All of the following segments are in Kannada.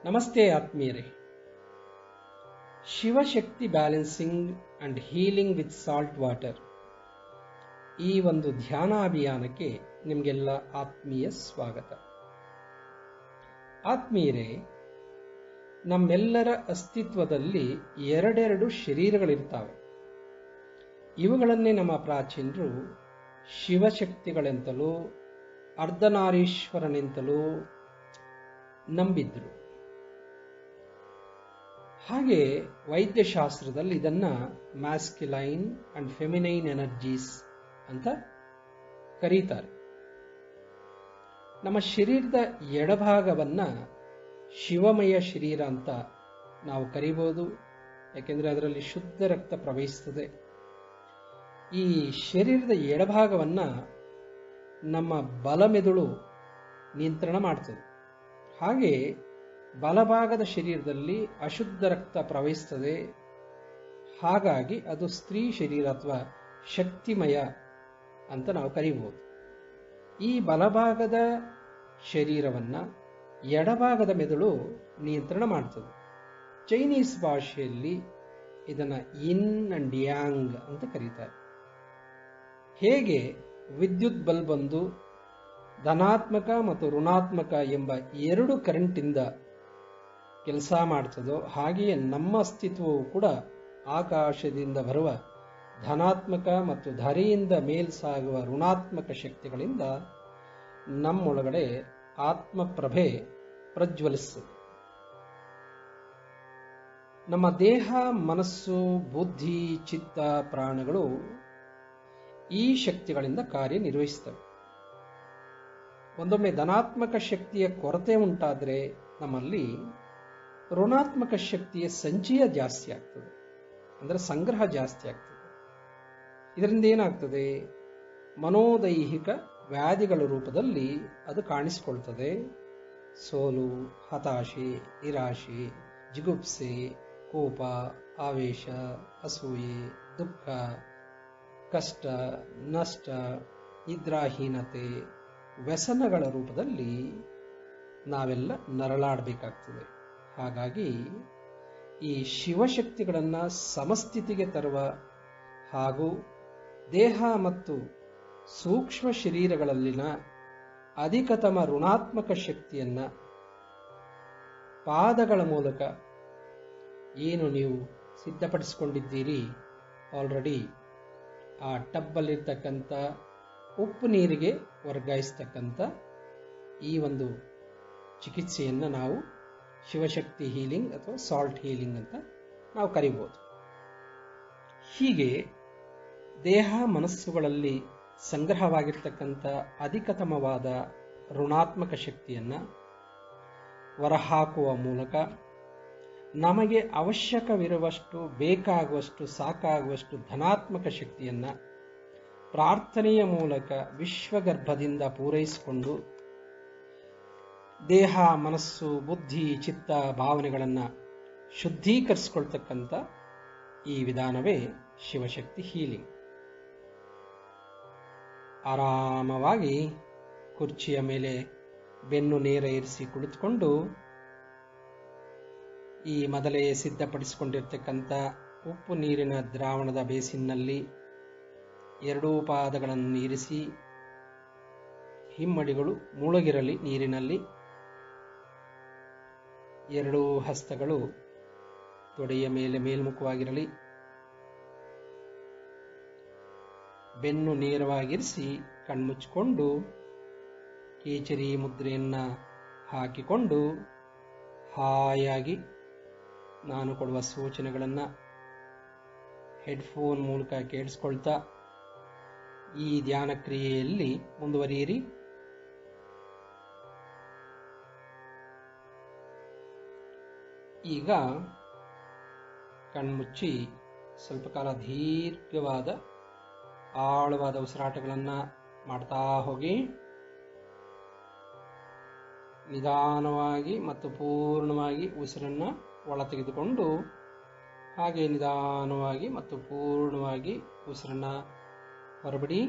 ನಮಸ್ತೆ ಆತ್ಮೀಯರೇ. Shivashakti balancing and healing with salt water ಈ ಒಂದು ಧ್ಯಾನ ಅಭಿಯಾನಕ್ಕೆ ನಿಮಗೆಲ್ಲ ಆತ್ಮೀಯ ಸ್ವಾಗತ. ಆತ್ಮೀಯರೇ, ನಮ್ಮೆಲ್ಲರ ಅಸ್ತಿತ್ವದಲ್ಲಿ ಎರಡೆರಡು ಶರೀರಗಳಿರ್ತವೆ. ಇವುಗಳನ್ನೇ ನಮ್ಮ ಪ್ರಾಚೀನರು ಶಿವಶಕ್ತಿಗಳೆಂತಲೂ ಅರ್ಧನಾರೀಶ್ವರನೆಂತಲೂ ನಂಬಿದ್ರು. ಹಾಗೆ ವೈದ್ಯಶಾಸ್ತ್ರದಲ್ಲಿ ಇದನ್ನ ಮ್ಯಾಸ್ಕ್ಯುಲೈನ್ ಅಂಡ್ ಫೆಮಿನೈನ್ ಎನರ್ಜೀಸ್ ಅಂತ ಕರೀತಾರೆ. ನಮ್ಮ ಶರೀರದ ಎಡಭಾಗವನ್ನ ಶಿವಮಯ ಶರೀರ ಅಂತ ನಾವು ಕರೀಬಹುದು, ಯಾಕೆಂದ್ರೆ ಅದರಲ್ಲಿ ಶುದ್ಧ ರಕ್ತ ಪ್ರವಹಿಸುತ್ತದೆ. ಈ ಶರೀರದ ಎಡಭಾಗವನ್ನ ನಮ್ಮ ಬಲಮೆದುಳು ನಿಯಂತ್ರಣ ಮಾಡ್ತದೆ. ಹಾಗೆ ಬಲಭಾಗದ ಶರೀರದಲ್ಲಿ ಅಶುದ್ಧ ರಕ್ತ ಪ್ರವಹಿಸ್ತದೆ. ಹಾಗಾಗಿ ಅದು ಸ್ತ್ರೀ ಶರೀರ ಅಥವಾ ಶಕ್ತಿಮಯ ಅಂತ ನಾವು ಕರೀಬಹುದು. ಈ ಬಲಭಾಗದ ಶರೀರವನ್ನ ಎಡಭಾಗದ ಮೆದುಳು ನಿಯಂತ್ರಣ ಮಾಡ್ತದೆ. ಚೈನೀಸ್ ಭಾಷೆಯಲ್ಲಿ ಇದನ್ನ ಇನ್ ಅಂಡ್ ಯಾಂಗ್ ಅಂತ ಕರೀತಾರೆ. ಹೇಗೆ ವಿದ್ಯುತ್ ಬಲ್ಬ್ ಒಂದು ಧನಾತ್ಮಕ ಮತ್ತು ಋಣಾತ್ಮಕ ಎಂಬ ಎರಡು ಕರೆಂಟಿಂದ ಕೆಲಸ ಮಾಡ್ತದೋ, ಹಾಗೆಯೇ ನಮ್ಮ ಅಸ್ತಿತ್ವವು ಕೂಡ ಆಕಾಶದಿಂದ ಬರುವ ಧನಾತ್ಮಕ ಮತ್ತು ಧರೆಯಿಂದ ಮೇಲ್ಸಾಗುವ ಋಣಾತ್ಮಕ ಶಕ್ತಿಗಳಿಂದ ನಮ್ಮೊಳಗಡೆ ಆತ್ಮಪ್ರಭೆ ಪ್ರಜ್ವಲಿಸುತ್ತದೆ. ನಮ್ಮ ದೇಹ, ಮನಸ್ಸು, ಬುದ್ಧಿ, ಚಿತ್ತ, ಪ್ರಾಣಗಳು ಈ ಶಕ್ತಿಗಳಿಂದ ಕಾರ್ಯನಿರ್ವಹಿಸುತ್ತವೆ. ಒಂದೊಮ್ಮೆ ಧನಾತ್ಮಕ ಶಕ್ತಿಯ ಕೊರತೆ ಉಂಟಾದರೆ ನಮ್ಮಲ್ಲಿ ಋಣಾತ್ಮಕ ಶಕ್ತಿಯ ಸಂಚಯ ಜಾಸ್ತಿ ಆಗ್ತದೆ, ಅಂದರೆ ಸಂಗ್ರಹ ಜಾಸ್ತಿ ಆಗ್ತದೆ. ಇದರಿಂದ ಏನಾಗ್ತದೆ? ಮನೋದೈಹಿಕ ವ್ಯಾಧಿಗಳ ರೂಪದಲ್ಲಿ ಅದು ಕಾಣಿಸಿಕೊಳ್ತದೆ. ಸೋಲು, ಹತಾಶೆ, ನಿರಾಶೆ, ಜಿಗುಪ್ಸೆ, ಕೋಪ, ಆವೇಶ, ಅಸೂಯೆ, ದುಃಖ, ಕಷ್ಟ, ನಷ್ಟ, ನಿದ್ರಾಹೀನತೆ, ವ್ಯಸನಗಳ ರೂಪದಲ್ಲಿ ನಾವೆಲ್ಲ ನರಳಾಡಬೇಕಾಗ್ತದೆ. ಹಾಗಾಗಿ ಈ ಶಿವಶಕ್ತಿಗಳನ್ನು ಸಮಸ್ಥಿತಿಗೆ ತರುವ ಹಾಗೂ ದೇಹ ಮತ್ತು ಸೂಕ್ಷ್ಮ ಶರೀರಗಳಲ್ಲಿನ ಅಧಿಕತಮ ಋಣಾತ್ಮಕ ಶಕ್ತಿಯನ್ನ ಪಾದಗಳ ಮೂಲಕ ಏನು ನೀವು ಸಿದ್ಧಪಡಿಸಿಕೊಂಡಿದ್ದೀರಿ ಆಲ್ರೆಡಿ, ಆ ಟಬ್ಬಲ್ಲಿರ್ತಕ್ಕಂಥ ಉಪ್ಪು ನೀರಿಗೆ ವರ್ಗಾಯಿಸ್ತಕ್ಕಂಥ ಈ ಒಂದು ಚಿಕಿತ್ಸೆಯನ್ನು ನಾವು ಶಿವಶಕ್ತಿ ಹೀಲಿಂಗ್ ಅಥವಾ ಸಾಲ್ಟ್ ಹೀಲಿಂಗ್ ಅಂತ ನಾವು ಕರೀಬಹುದು. ಹೀಗೆ ದೇಹ ಮನಸ್ಸುಗಳಲ್ಲಿ ಸಂಗ್ರಹವಾಗಿರ್ತಕ್ಕಂಥ ಅಧಿಕತಮವಾದ ಋಣಾತ್ಮಕ ಶಕ್ತಿಯನ್ನು ಹೊರಹಾಕುವ ಮೂಲಕ ನಮಗೆ ಅವಶ್ಯಕವಿರುವಷ್ಟು, ಬೇಕಾಗುವಷ್ಟು, ಸಾಕಾಗುವಷ್ಟು ಧನಾತ್ಮಕ ಶಕ್ತಿಯನ್ನು ಪ್ರಾರ್ಥನೆಯ ಮೂಲಕ ವಿಶ್ವಗರ್ಭದಿಂದ ಪೂರೈಸಿಕೊಂಡು ದೇಹ, ಮನಸ್ಸು, ಬುದ್ಧಿ, ಚಿತ್ತ, ಭಾವನೆಗಳನ್ನು ಶುದ್ಧೀಕರಿಸಿಕೊಳ್ತಕ್ಕಂಥ ಈ ವಿಧಾನವೇ ಶಿವಶಕ್ತಿ ಹೀಲಿಂಗ್. ಆರಾಮವಾಗಿ ಕುರ್ಚಿಯ ಮೇಲೆ ಬೆನ್ನು ನೇರ ಇರಿಸಿ ಕುಳಿತುಕೊಂಡು ಈ ಮೊದಲೇ ಸಿದ್ಧಪಡಿಸಿಕೊಂಡಿರ್ತಕ್ಕಂಥ ಉಪ್ಪು ನೀರಿನ ದ್ರಾವಣದ ಬೇಸಿನ್ನಲ್ಲಿ ಎರಡೂ ಪಾದಗಳನ್ನು ಇರಿಸಿ, ಹಿಮ್ಮಡಿಗಳು ಮುಳುಗಿರಲಿ ನೀರಿನಲ್ಲಿ. ಎರಡೂ ಹಸ್ತಗಳು ತೊಡೆಯ ಮೇಲೆ ಮೇಲ್ಮುಖವಾಗಿರಲಿ. ಬೆನ್ನು ನೇರವಾಗಿರಿಸಿ ಕಣ್ಮುಚ್ಚಿಕೊಂಡು ಕೇಚರಿ ಮುದ್ರೆಯನ್ನ ಹಾಕಿಕೊಂಡು ಹಾಯಾಗಿ ನಾನು ಕೊಡುವ ಸೂಚನೆಗಳನ್ನು ಹೆಡ್ಫೋನ್ ಮೂಲಕ ಕೇಳಿಸ್ಕೊಳ್ತಾ ಈ ಧ್ಯಾನ ಕ್ರಿಯೆಯಲ್ಲಿ ಮುಂದುವರಿಯಿರಿ. ಈಗ ಕಣ್ಮುಚ್ಚಿ ಸ್ವಲ್ಪ ಕಾಲ ದೀರ್ಘವಾದ ಆಳವಾದ ಉಸಿರಾಟಗಳನ್ನು ಮಾಡ್ತಾ ಹೋಗಿ. ನಿಧಾನವಾಗಿ ಮತ್ತು ಪೂರ್ಣವಾಗಿ ಉಸಿರನ್ನು ಒಳ ತೆಗೆದುಕೊಂಡು ಹಾಗೆ ನಿಧಾನವಾಗಿ ಮತ್ತು ಪೂರ್ಣವಾಗಿ ಉಸಿರನ್ನು ಹೊರಬಿಡಿ.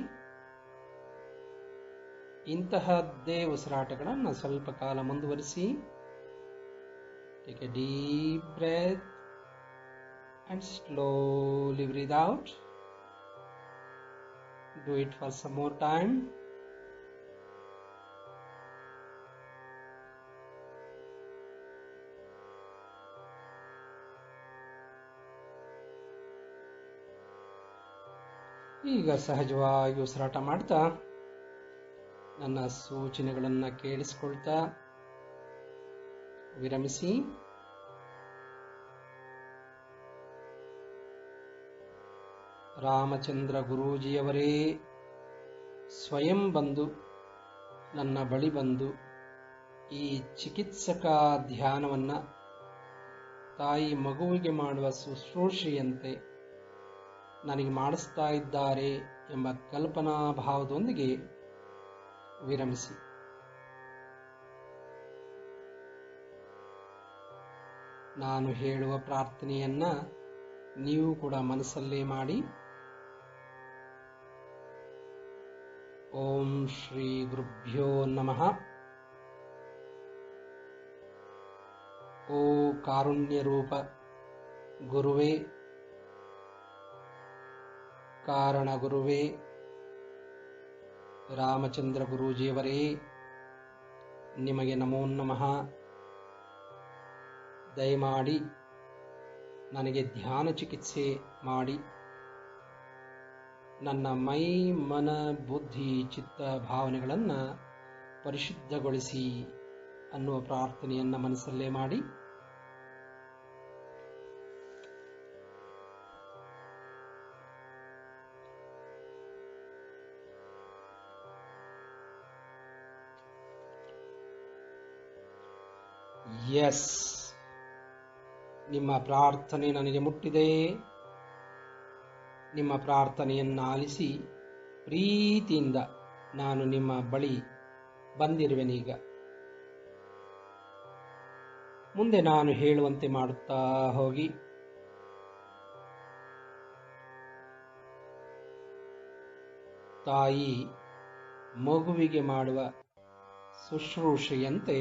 ಇಂತಹದ್ದೇ ಉಸಿರಾಟಗಳನ್ನು ಸ್ವಲ್ಪ ಕಾಲ ಮುಂದುವರಿಸಿ. Take a deep breath and slowly breathe out. Do it for some more time. ಈಗ ಸಹಜವಾಗಿ ಉಸಿರಾಟ ಮಾಡ್ತಾ ನನ್ನ ಸೂಚನೆಗಳನ್ನು ಕೇಳಿಸಿಕೊಳ್ತಾ ವಿರಮಿಸಿ. ರಾಮಚಂದ್ರ ಗುರೂಜಿಯವರೇ ಸ್ವಯಂ ಬಂದು ನನ್ನ ಬಳಿ ಬಂದು ಈ ಚಿಕಿತ್ಸಕ ಧ್ಯಾನವನ್ನು ತಾಯಿ ಮಗುವಿಗೆ ಮಾಡುವ ಶುಶ್ರೂಷೆಯಂತೆ ನನಗೆ ಮಾಡಿಸ್ತಾ ಇದ್ದಾರೆ ಎಂಬ ಕಲ್ಪನಾ ಭಾವದೊಂದಿಗೆ ವಿರಮಿಸಿ. ನಾನು ಹೇಳುವ ಪ್ರಾರ್ಥನೆಯನ್ನ ನೀವು ಕೂಡ ಮನಸ್ಸಲ್ಲೇ ಮಾಡಿ. ಓಂ ಶ್ರೀ ಗುರುಭ್ಯೋ ನಮಃ. ಓ ಕಾರುಣ್ಯ ರೂಪ ಗುರುವೇ, ಕಾರಣ ಗುರುವೇ, ರಾಮಚಂದ್ರ ಗುರೂಜಿಯವರೇ, ನಿಮಗೆ ನಮೋ ನಮಃ. ದಯಮಾಡಿ ನನಗೆ ಧ್ಯಾನ ಚಿಕಿತ್ಸೆ ಮಾಡಿ ನನ್ನ ಮೈ ಮನ ಬುದ್ಧಿ ಚಿತ್ತ ಭಾವನೆಗಳನ್ನು ಪರಿಶುದ್ಧಗೊಳಿಸಿ ಅನ್ನುವ ಪ್ರಾರ್ಥನೆಯನ್ನು ಮನಸ್ಸಲ್ಲೇ ಮಾಡಿ. ಎಸ್, ನಿಮ್ಮ ಪ್ರಾರ್ಥನೆ ನನಗೆ ಮುಟ್ಟಿದೆ. ನಿಮ್ಮ ಪ್ರಾರ್ಥನೆಯನ್ನು ಆಲಿಸಿ ಪ್ರೀತಿಯಿಂದ ನಾನು ನಿಮ್ಮ ಬಳಿ ಬಂದಿರುವೆನೀಗ. ಮುಂದೆ ನಾನು ಹೇಳುವಂತೆ ಮಾಡುತ್ತಾ ಹೋಗಿ. ತಾಯಿ ಮಗುವಿಗೆ ಮಾಡುವ ಶುಶ್ರೂಷೆಯಂತೆ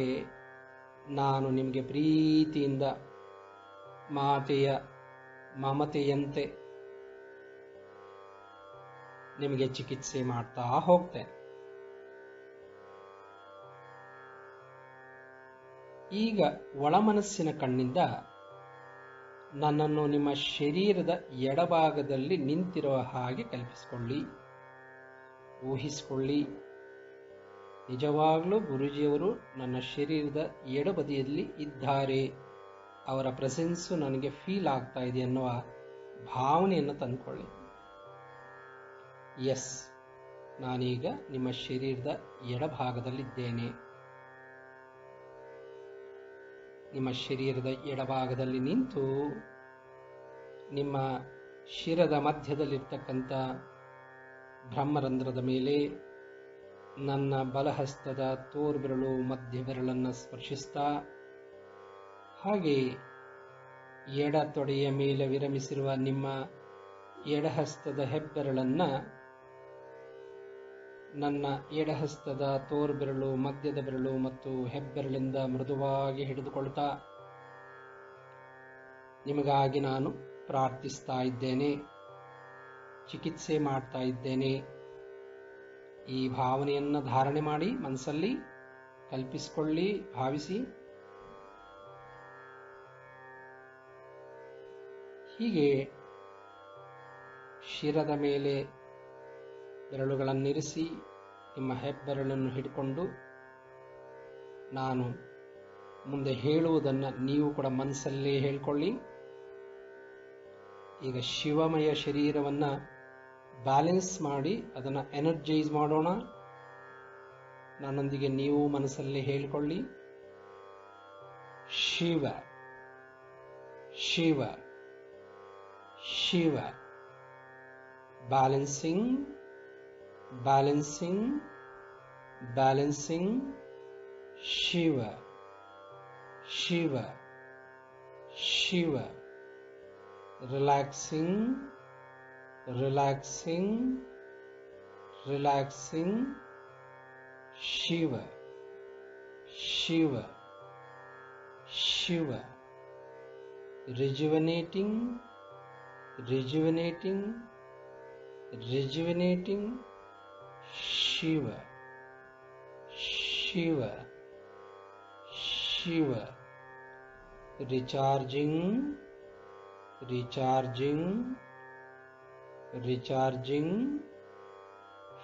ನಾನು ನಿಮಗೆ ಪ್ರೀತಿಯಿಂದ ಮಾತೆಯ ಮಮತೆಯಂತೆ ನಿಮಗೆ ಚಿಕಿತ್ಸೆ ಮಾಡ್ತಾ ಹೋಗ್ತೇನೆ. ಈಗ ಒಳಮನಸ್ಸಿನ ಕಣ್ಣಿಂದ ನನ್ನನ್ನು ನಿಮ್ಮ ಶರೀರದ ಎಡಭಾಗದಲ್ಲಿ ನಿಂತಿರುವ ಹಾಗೆ ಕಲ್ಪಿಸಿಕೊಳ್ಳಿ, ಊಹಿಸಿಕೊಳ್ಳಿ. ನಿಜವಾಗ್ಲೂ ಗುರೂಜಿಯವರು ನನ್ನ ಶರೀರದ ಎಡಬದಿಯಲ್ಲಿ ಇದ್ದಾರೆ, ಅವರ ಪ್ರೆಸೆನ್ಸು ನನಗೆ ಫೀಲ್ ಆಗ್ತಾ ಇದೆ ಅನ್ನುವ ಭಾವನೆಯನ್ನು ತಂದುಕೊಳ್ಳಿ. ಎಸ್, ನಾನೀಗ ನಿಮ್ಮ ಶರೀರದ ಎಡಭಾಗದಲ್ಲಿದ್ದೇನೆ. ನಿಮ್ಮ ಶರೀರದ ಎಡಭಾಗದಲ್ಲಿ ನಿಂತು ನಿಮ್ಮ ಶಿರದ ಮಧ್ಯದಲ್ಲಿರ್ತಕ್ಕಂಥ ಬ್ರಹ್ಮರಂಧ್ರದ ಮೇಲೆ ನನ್ನ ಬಲಹಸ್ತದ ತೋರ್ಬೆರಳು ಮಧ್ಯ ಬೆರಳನ್ನು ಸ್ಪರ್ಶಿಸ್ತಾ, ಹಾಗೆ ಎಡ ತೊಡೆಯ ಮೇಲೆ ವಿರಮಿಸಿರುವ ನಿಮ್ಮ ಎಡಹಸ್ತದ ಹೆಬ್ಬೆರಳನ್ನು ನನ್ನ ಎಡಹಸ್ತದ ತೋರ್ಬೆರಳು, ಮಧ್ಯದ ಬೆರಳು ಮತ್ತು ಹೆಬ್ಬೆರಳಿಂದ ಮೃದುವಾಗಿ ಹಿಡಿದುಕೊಳ್ತಾ ನಿಮಗಾಗಿ ನಾನು ಪ್ರಾರ್ಥಿಸ್ತಾ ಇದ್ದೇನೆ, ಚಿಕಿತ್ಸೆ ಮಾಡ್ತಾ ಇದ್ದೇನೆ. ಈ ಭಾವನೆಯನ್ನು ಧಾರಣೆ ಮಾಡಿ ಮನಸ್ಸಲ್ಲಿ ಕಲ್ಪಿಸಿಕೊಳ್ಳಿ, ಭಾವಿಸಿ. ಹೀಗೆ ಶಿರದ ಮೇಲೆ ಬೆರಳುಗಳನ್ನಿರಿಸಿ ನಿಮ್ಮ ಹೆಬ್ಬೆರಳನ್ನು ಹಿಡ್ಕೊಂಡು ನಾನು ಮುಂದೆ ಹೇಳುವುದನ್ನು ನೀವು ಕೂಡ ಮನಸ್ಸಲ್ಲೇ ಹೇಳ್ಕೊಳ್ಳಿ. ಈಗ ಶಿವಮಯ ಶರೀರವನ್ನು ಬ್ಯಾಲೆನ್ಸ್ ಮಾಡಿ ಅದನ್ನು ಎನರ್ಜೈಸ್ ಮಾಡೋಣ. ನನ್ನೊಂದಿಗೆ ನೀವು ಮನಸ್ಸಲ್ಲೇ ಹೇಳಿಕೊಳ್ಳಿ. Shiva Shiva Shiva. Balancing balancing balancing. Shiva Shiva Shiva. Relaxing relaxing relaxing. Shiva Shiva Shiva. rejuvenating, rejuvenating, rejuvenating. Shiva, Shiva, Shiva. Recharging, recharging, recharging.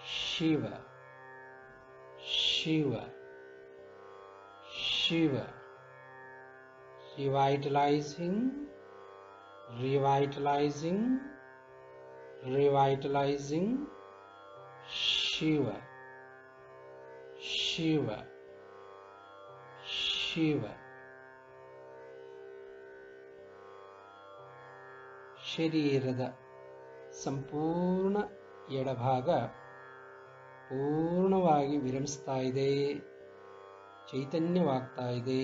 Shiva, Shiva, Shiva. Revitalizing, revitalizing, revitalizing. Shiva, Shiva, Shiva. ಶರೀರದ ಸಂಪೂರ್ಣ ಎಡಭಾಗ ಪೂರ್ಣವಾಗಿ ವಿರಮಿಸ್ತಾ ಇದೆ, ಚೈತನ್ಯವಾಗ್ತಾ ಇದೆ,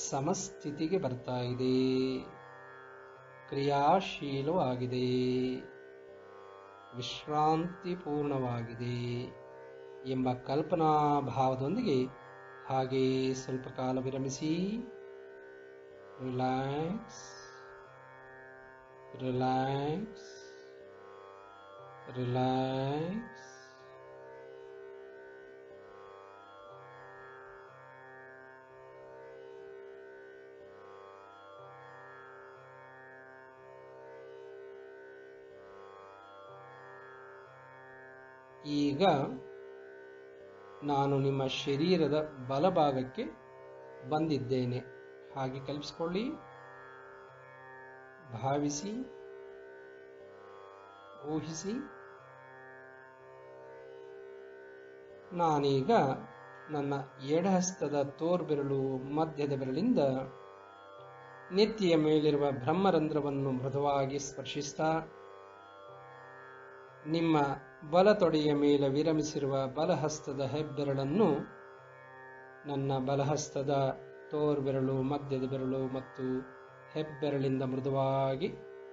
ಸಮಸ್ಥಿತಿಗೆ ಬರ್ತಾ ಇದೆ, ಕ್ರಿಯಾಶೀಲವಾಗಿದೆ, ವಿಶ್ರಾಂತಿ ಪೂರ್ಣವಾಗಿದೆ ಎಂಬ ಕಲ್ಪನಾ ಭಾವದೊಂದಿಗೆ ಹಾಗೆ ಸ್ವಲ್ಪ ಕಾಲ ವಿರಮಿಸಿ. Relax, relax, relax. ಈಗ ನಾನು ನಿಮ್ಮ ಶರೀರದ ಬಲಭಾಗಕ್ಕೆ ಬಂದಿದ್ದೇನೆ ಹಾಗೆ ಕಲ್ಪಿಸಿಕೊಳ್ಳಿ, ಭಾವಿಸಿ, ಊಹಿಸಿ. ನಾನೀಗ ನನ್ನ ಎಡಹಸ್ತದ ತೋರ್ಬೆರಳು ಮಧ್ಯದ ಬೆರಳಿಂದ ನೆತ್ತಿಯ ಮೇಲಿರುವ ಬ್ರಹ್ಮರಂಧ್ರವನ್ನು ಮೃದುವಾಗಿ ಸ್ಪರ್ಶಿಸ್ತಾ, ನಿಮ್ಮ ಬಲ ತೊಡೆಯ ಮೇಲೆ ವಿರಮಿಸಿರುವ ಬಲಹಸ್ತದ ಹೆಬ್ಬೆರಳನ್ನು ನನ್ನ ಬಲಹಸ್ತದ ತೋರ್ಬೆರಳು, ಮಧ್ಯದ ಬೆರಳು ಮತ್ತು ಹೆಬ್ಬೆರಳಿಂದ ಮೃದುವಾಗಿ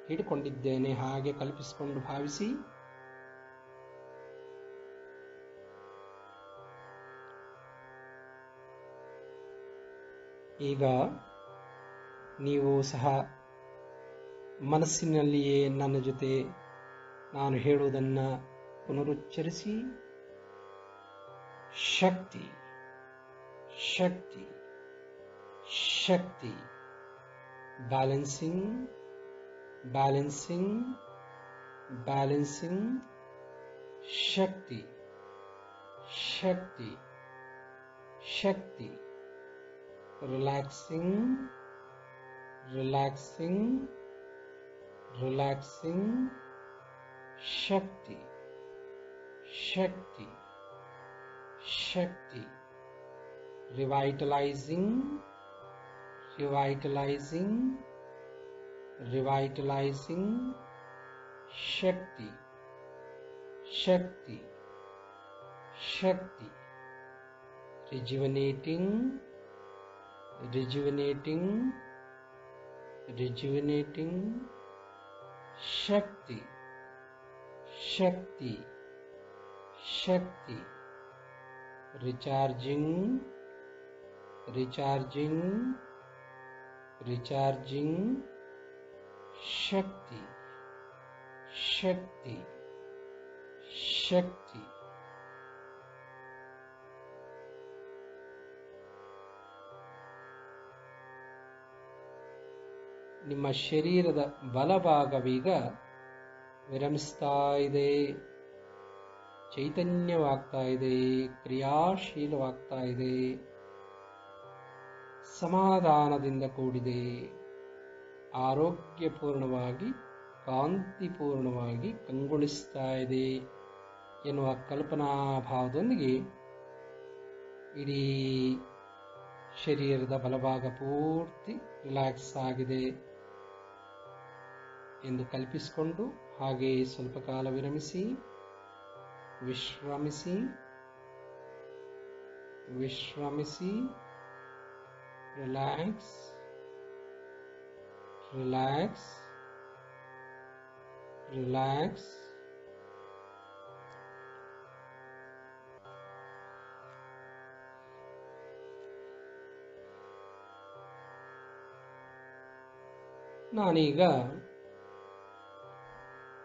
ಹಿಡ್ಕೊಂಡಿದ್ದೇನೆ ಹಾಗೆ ಕಲ್ಪಿಸಿಕೊಂಡು ಭಾವಿಸಿ. ಈಗ ನೀವು ಸಹ ಮನಸ್ಸಿನಲ್ಲಿಯೇ ನನ್ನ ಜೊತೆ ನಾನು ಹೇಳುವುದನ್ನು ಪುನರುಚ್ಚರಿಸಿ. ಶಕ್ತಿ, ಶಕ್ತಿ, ಶಕ್ತಿ. Balancing, balancing, balancing. ಶಕ್ತಿ, ಶಕ್ತಿ, ಶಕ್ತಿ. Relaxing, relaxing, relaxing. ಶಕ್ತಿ, ಶಕ್ತಿ, ಶಕ್ತಿ. Revitalising, revitalising, revitalising. ಶಕ್ತಿ, ಶಕ್ತಿ, ಶಕ್ತಿ. Rejuvenating, rejuvenating, rejuvenating. ಶಕ್ತಿ, ಶಕ್ತಿ, ಶಕ್ತಿ. Recharging, recharging, recharging. ಶಕ್ತಿ, ಶಕ್ತಿ, ಶಕ್ತಿ. ನಿಮ್ಮ ಶರೀರದ ಬಲಭಾಗವೀಗ ವಿರಮಿಸ್ತಾ ಇದೆ, ಚೈತನ್ಯವಾಗ್ತಾ ಇದೆ, ಕ್ರಿಯಾಶೀಲವಾಗ್ತಾ ಇದೆ, ಸಮಾಧಾನದಿಂದ ಕೂಡಿದೆ, ಆರೋಗ್ಯಪೂರ್ಣವಾಗಿ, ಕಾಂತಿಪೂರ್ಣವಾಗಿ ಕಂಗೊಳಿಸ್ತಾ ಇದೆ ಎನ್ನುವ ಕಲ್ಪನಾ ಭಾವದೊಂದಿಗೆ ಇಡೀ ಶರೀರದ ಬಲಭಾಗ ಪೂರ್ತಿ ರಿಲ್ಯಾಕ್ಸ್ ಆಗಿದೆ ಎಂದು ಕಲ್ಪಿಸಿಕೊಂಡು ಹಾಗೆ ಸ್ವಲ್ಪ ಕಾಲ ವಿರಮಿಸಿ, ವಿಶ್ರಮಿಸಿ, ವಿಶ್ರಮಿಸಿ. Relax, relax, relax. ನಾನೀಗ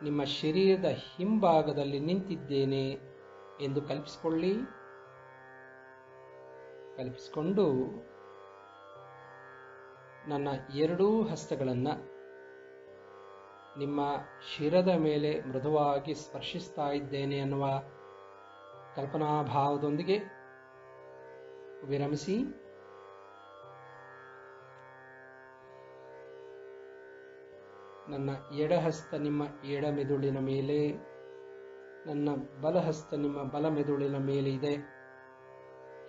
ನಿಮ್ಮ ಶರೀರದ ಹಿಂಭಾಗದಲ್ಲಿ ನಿಂತಿದ್ದೇನೆ ಎಂದು ಕಲ್ಪಿಸಿಕೊಂಡು ನನ್ನ ಎರಡೂ ಹಸ್ತಗಳನ್ನು ನಿಮ್ಮ ಶಿರದ ಮೇಲೆ ಮೃದುವಾಗಿ ಸ್ಪರ್ಶಿಸ್ತಾ ಇದ್ದೇನೆ ಅನ್ನುವ ಕಲ್ಪನಾಭಾವದೊಂದಿಗೆ ವಿರಮಿಸಿ ನನ್ನ ಎಡಹಸ್ತ ನಿಮ್ಮ ಎಡಮೆದುಳಿನ ಮೇಲೆ, ನನ್ನ ಬಲಹಸ್ತ ನಿಮ್ಮ ಬಲಮೆದುಳಿನ ಮೇಲೆ ಇದೆ.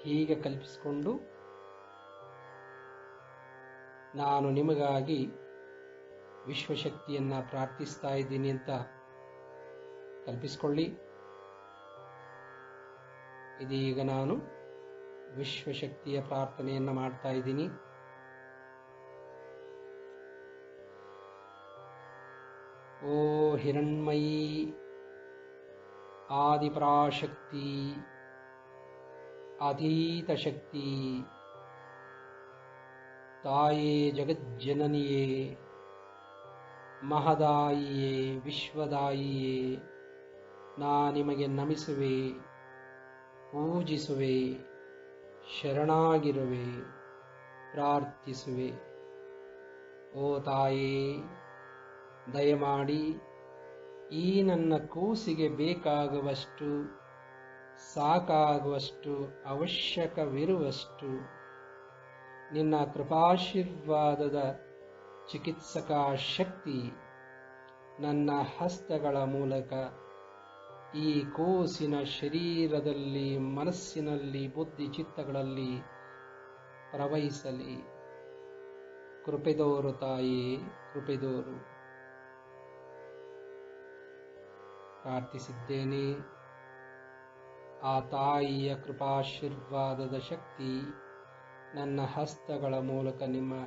ಹೀಗೆ ಕಲ್ಪಿಸಿಕೊಂಡು ನಾನು ನಿಮಗಾಗಿ ವಿಶ್ವಶಕ್ತಿಯನ್ನ ಪ್ರಾರ್ಥಿಸ್ತಾ ಇದ್ದೀನಿ ಅಂತ ಕಲ್ಪಿಸಿಕೊಳ್ಳಿ. ಇದೀಗ ನಾನು ವಿಶ್ವಶಕ್ತಿಯ ಪ್ರಾರ್ಥನೆಯನ್ನ ಮಾಡ್ತಾ ಇದ್ದೀನಿ. ಓ ಹಿರಣ್ಮಯಿ ಆದಿಪರಾಶಕ್ತಿ ಅತೀತ ಶಕ್ತಿ ತಾಯೇ ಜಗಜ್ಜನನಿಯೇ ಮಹದಾಯಿಯೇ ವಿಶ್ವದಾಯಿಯೇ ನಾ ನಿಮಗೆ ನಮಿಸುವೆ, ಪೂಜಿಸುವೆ, ಶರಣಾಗಿರುವೆ, ಪ್ರಾರ್ಥಿಸುವೆ. ಓ ತಾಯೇ, ದಯಮಾಡಿ ಈ ನನ್ನ ಕೂಸಿಗೆ ಬೇಕಾಗುವಷ್ಟು, ಸಾಕಾಗುವಷ್ಟು, ಅವಶ್ಯಕವಿರುವಷ್ಟು ನಿನ್ನ ಕೃಪಾಶೀರ್ವಾದದ ಚಿಕಿತ್ಸಕ ಶಕ್ತಿ ನನ್ನ ಹಸ್ತಗಳ ಮೂಲಕ ಈ ಕೂಸಿನ ಶರೀರದಲ್ಲಿ, ಮನಸ್ಸಿನಲ್ಲಿ, ಬುದ್ಧಿ ಚಿತ್ತಗಳಲ್ಲಿ ಪ್ರವಹಿಸಲಿ. ಕೃಪೆದೋರು ತಾಯಿ, ಕೃಪೆದೋರು. ಪ್ರಾರ್ಥಿಸಿದ್ದೇನೆ. ಆ ತಾಯಿಯ ಕೃಪಾಶೀರ್ವಾದದ ಶಕ್ತಿ ನನ್ನ ಹಸ್ತಗಳ ಮೂಲಕ, ನಿಮ್ಮ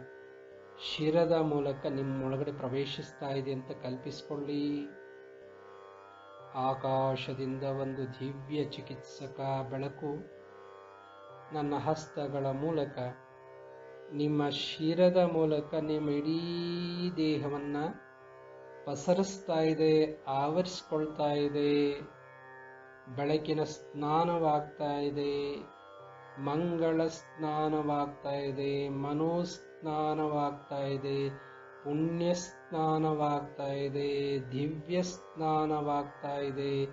ಶಿರದ ಮೂಲಕ ನಿಮ್ಮೊಳಗಡೆ ಪ್ರವೇಶಿಸ್ತಾ ಇದೆ ಅಂತ ಕಲ್ಪಿಸಿಕೊಳ್ಳಿ. ಆಕಾಶದಿಂದ ಒಂದು ದಿವ್ಯ ಚಿಕಿತ್ಸಕ ಬೆಳಕು ನನ್ನ ಹಸ್ತಗಳ ಮೂಲಕ, ನಿಮ್ಮ ಶಿರದ ಮೂಲಕ ನಿಮ್ಮ ಇಡೀ ದೇಹವನ್ನ ಪಸರಿಸ್ತಾ ಇದೆ, ಆವರಿಸಿಕೊಳ್ತಾ ಇದೆ. ಬೆಳಕಿನ ಸ್ನಾನವಾಗ್ತಾ ಇದೆ, ಮಂಗಳ ಸ್ನಾನವಾಗ್ತಾ ಇದೆ, ಮನೋಸ್ನಾನವಾಗ್ತಾ ಇದೆ, ಪುಣ್ಯ ಸ್ನಾನವಾಗ್ತಾ ಇದೆ, ದಿವ್ಯ ಸ್ನಾನವಾಗ್ತಾ ಇದೆ,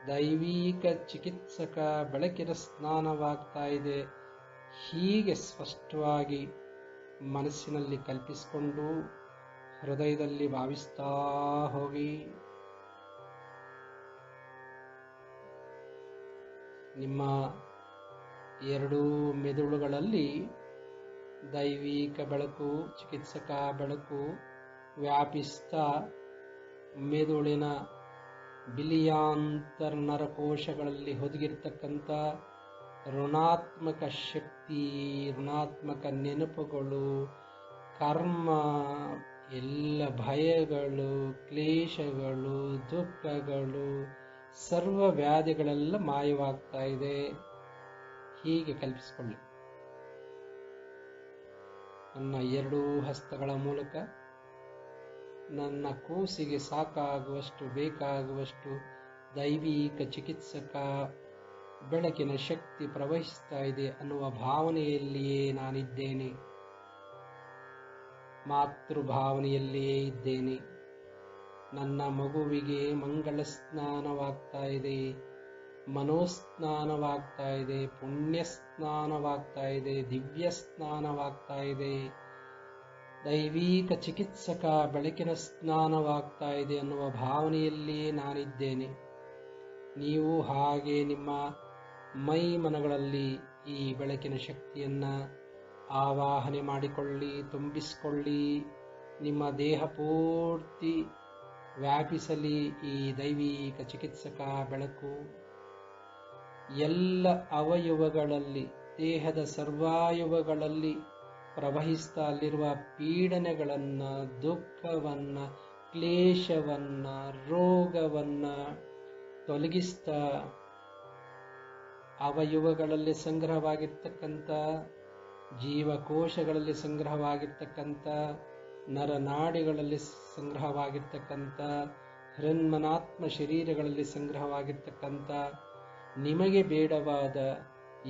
ದೈವಿಕ ಚಿಕಿತ್ಸಕ ಬೆಳಕಿನ ಸ್ನಾನವಾಗ್ತಾ ಇದೆ. ಹೀಗೆ ಸ್ಪಷ್ಟವಾಗಿ ಮನಸ್ಸಿನಲ್ಲಿ ಕಲ್ಪಿಸಿಕೊಂಡು ಹೃದಯದಲ್ಲಿ ಭಾವಿಸ್ತಾ ಹೋಗಿ. ನಿಮ್ಮ ಎರಡೂ ಮೆದುಳುಗಳಲ್ಲಿ ದೈವಿಕ ಬೆಳಕು, ಚಿಕಿತ್ಸಕ ಬೆಳಕು ವ್ಯಾಪಿಸ್ತಾ ಮೆದುಳಿನ ಬಿಲಿಯಾಂತರ ನರಕೋಶಗಳಲ್ಲಿ ಹೊದಗಿರ್ತಕ್ಕಂಥ ಋಣಾತ್ಮಕ ಶಕ್ತಿ, ಋಣಾತ್ಮಕ ನೆನಪುಗಳು, ಕರ್ಮ, ಎಲ್ಲ ಭಯಗಳು, ಕ್ಲೇಶಗಳು, ದುಃಖಗಳು, ಸರ್ವ ವ್ಯಾಧಿಗಳೆಲ್ಲ ಮಾಯವಾಗ್ತಾ ಇದೆ. ಹೀಗೆ ಕಲ್ಪಿಸಿಕೊಳ್ಳಿ. ನನ್ನ ಎರಡೂ ಹಸ್ತಗಳ ಮೂಲಕ ನನ್ನ ಕೂಸಿಗೆ ಸಾಕಾಗುವಷ್ಟು, ಬೇಕಾಗುವಷ್ಟು ದೈವಿಕ ಚಿಕಿತ್ಸಕ ಬೆಳಕಿನ ಶಕ್ತಿ ಪ್ರವಹಿಸ್ತಾ ಇದೆ ಅನ್ನುವ ಭಾವನೆಯಲ್ಲಿಯೇ ನಾನಿದ್ದೇನೆ. ಮಾತೃಭಾವನೆಯಲ್ಲಿಯೇ ಇದ್ದೇನೆ. ನನ್ನ ಮಗುವಿಗೆ ಮಂಗಳ ಸ್ನಾನವಾಗ್ತಾ ಇದೆ, ಮನೋಸ್ನಾನವಾಗ್ತಾ ಇದೆ, ಪುಣ್ಯ ಸ್ನಾನವಾಗ್ತಾ ಇದೆ, ದಿವ್ಯ ಸ್ನಾನವಾಗ್ತಾ ಇದೆ, ದೈವಿಕ ಚಿಕಿತ್ಸಕ ಬೆಳಕಿನ ಸ್ನಾನವಾಗ್ತಾ ಇದೆ ಅನ್ನುವ ಭಾವನೆಯಲ್ಲಿಯೇ ನಾನಿದ್ದೇನೆ. ನೀವು ಹಾಗೆ ನಿಮ್ಮ ಮೈ ಮನಗಳಲ್ಲಿ ಈ ಬೆಳಕಿನ ಶಕ್ತಿಯನ್ನ ಆವಾಹನೆ ಮಾಡಿಕೊಳ್ಳಿ, ತುಂಬಿಸಿಕೊಳ್ಳಿ. ನಿಮ್ಮ ದೇಹ ಪೂರ್ತಿ ವ್ಯಾಪಿಸಲಿ ಈ ದೈವಿಕ ಚಿಕಿತ್ಸಕ ಬೆಳಕು. ಎಲ್ಲ ಅವಯವಗಳಲ್ಲಿ, ದೇಹದ ಸರ್ವಾಯವಗಳಲ್ಲಿ ಪ್ರವಹಿಸ್ತಾ ಅಲ್ಲಿರುವ ಪೀಡನೆಗಳನ್ನ, ದುಃಖವನ್ನ, ಕ್ಲೇಶವನ್ನ, ರೋಗವನ್ನ ತೊಲಗಿಸ್ತಾ ಅವಯವಗಳಲ್ಲಿ ಸಂಗ್ರಹವಾಗಿರ್ತಕ್ಕಂಥ, ಜೀವಕೋಶಗಳಲ್ಲಿ ಸಂಗ್ರಹವಾಗಿರ್ತಕ್ಕಂಥ ನರನಾಡಿಗಳಲ್ಲಿ ಸಂಗ್ರಹವಾಗಿರ್ತಕ್ಕಂಥ ಹೃನ್ಮನಾತ್ಮ ಶರೀರಗಳಲ್ಲಿ ಸಂಗ್ರಹವಾಗಿರ್ತಕ್ಕಂಥ ನಿಮಗೆ ಬೇಡವಾದ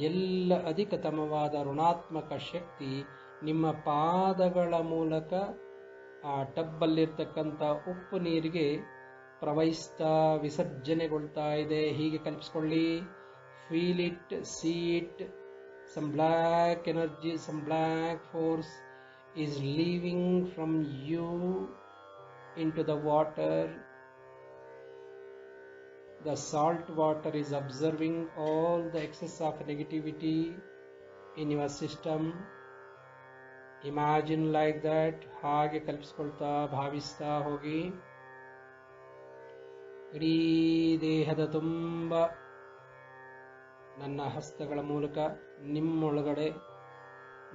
ಎಲ್ಲ ಅಧಿಕತಮವಾದ ಋಣಾತ್ಮಕ ಶಕ್ತಿ ನಿಮ್ಮ ಪಾದಗಳ ಮೂಲಕ ಆ ಟಬ್ಬಲ್ಲಿರ್ತಕ್ಕಂಥ ಉಪ್ಪು ನೀರಿಗೆ ಪ್ರವಹಿಸ್ತಾ ವಿಸರ್ಜನೆಗೊಳ್ತಾ ಇದೆ. ಹೀಗೆ ಕಲ್ಪಿಸ್ಕೊಳ್ಳಿ. Feel it, see it. Some black energy, some black force is leaving from you into the water. The salt water is observing all the excess of negativity in your system. Imagine like that. ಹಾಗೆ ಕಲ್ಪಿಸ್ಕೊಳ್ತಾ ಭಾವಿಸ್ತಾ ಹೋಗಿ. ಇಡೀ ದೇಹದ ತುಂಬ ನನ್ನ ಹಸ್ತಗಳ ಮೂಲಕ ನಿಮ್ಮೊಳಗಡೆ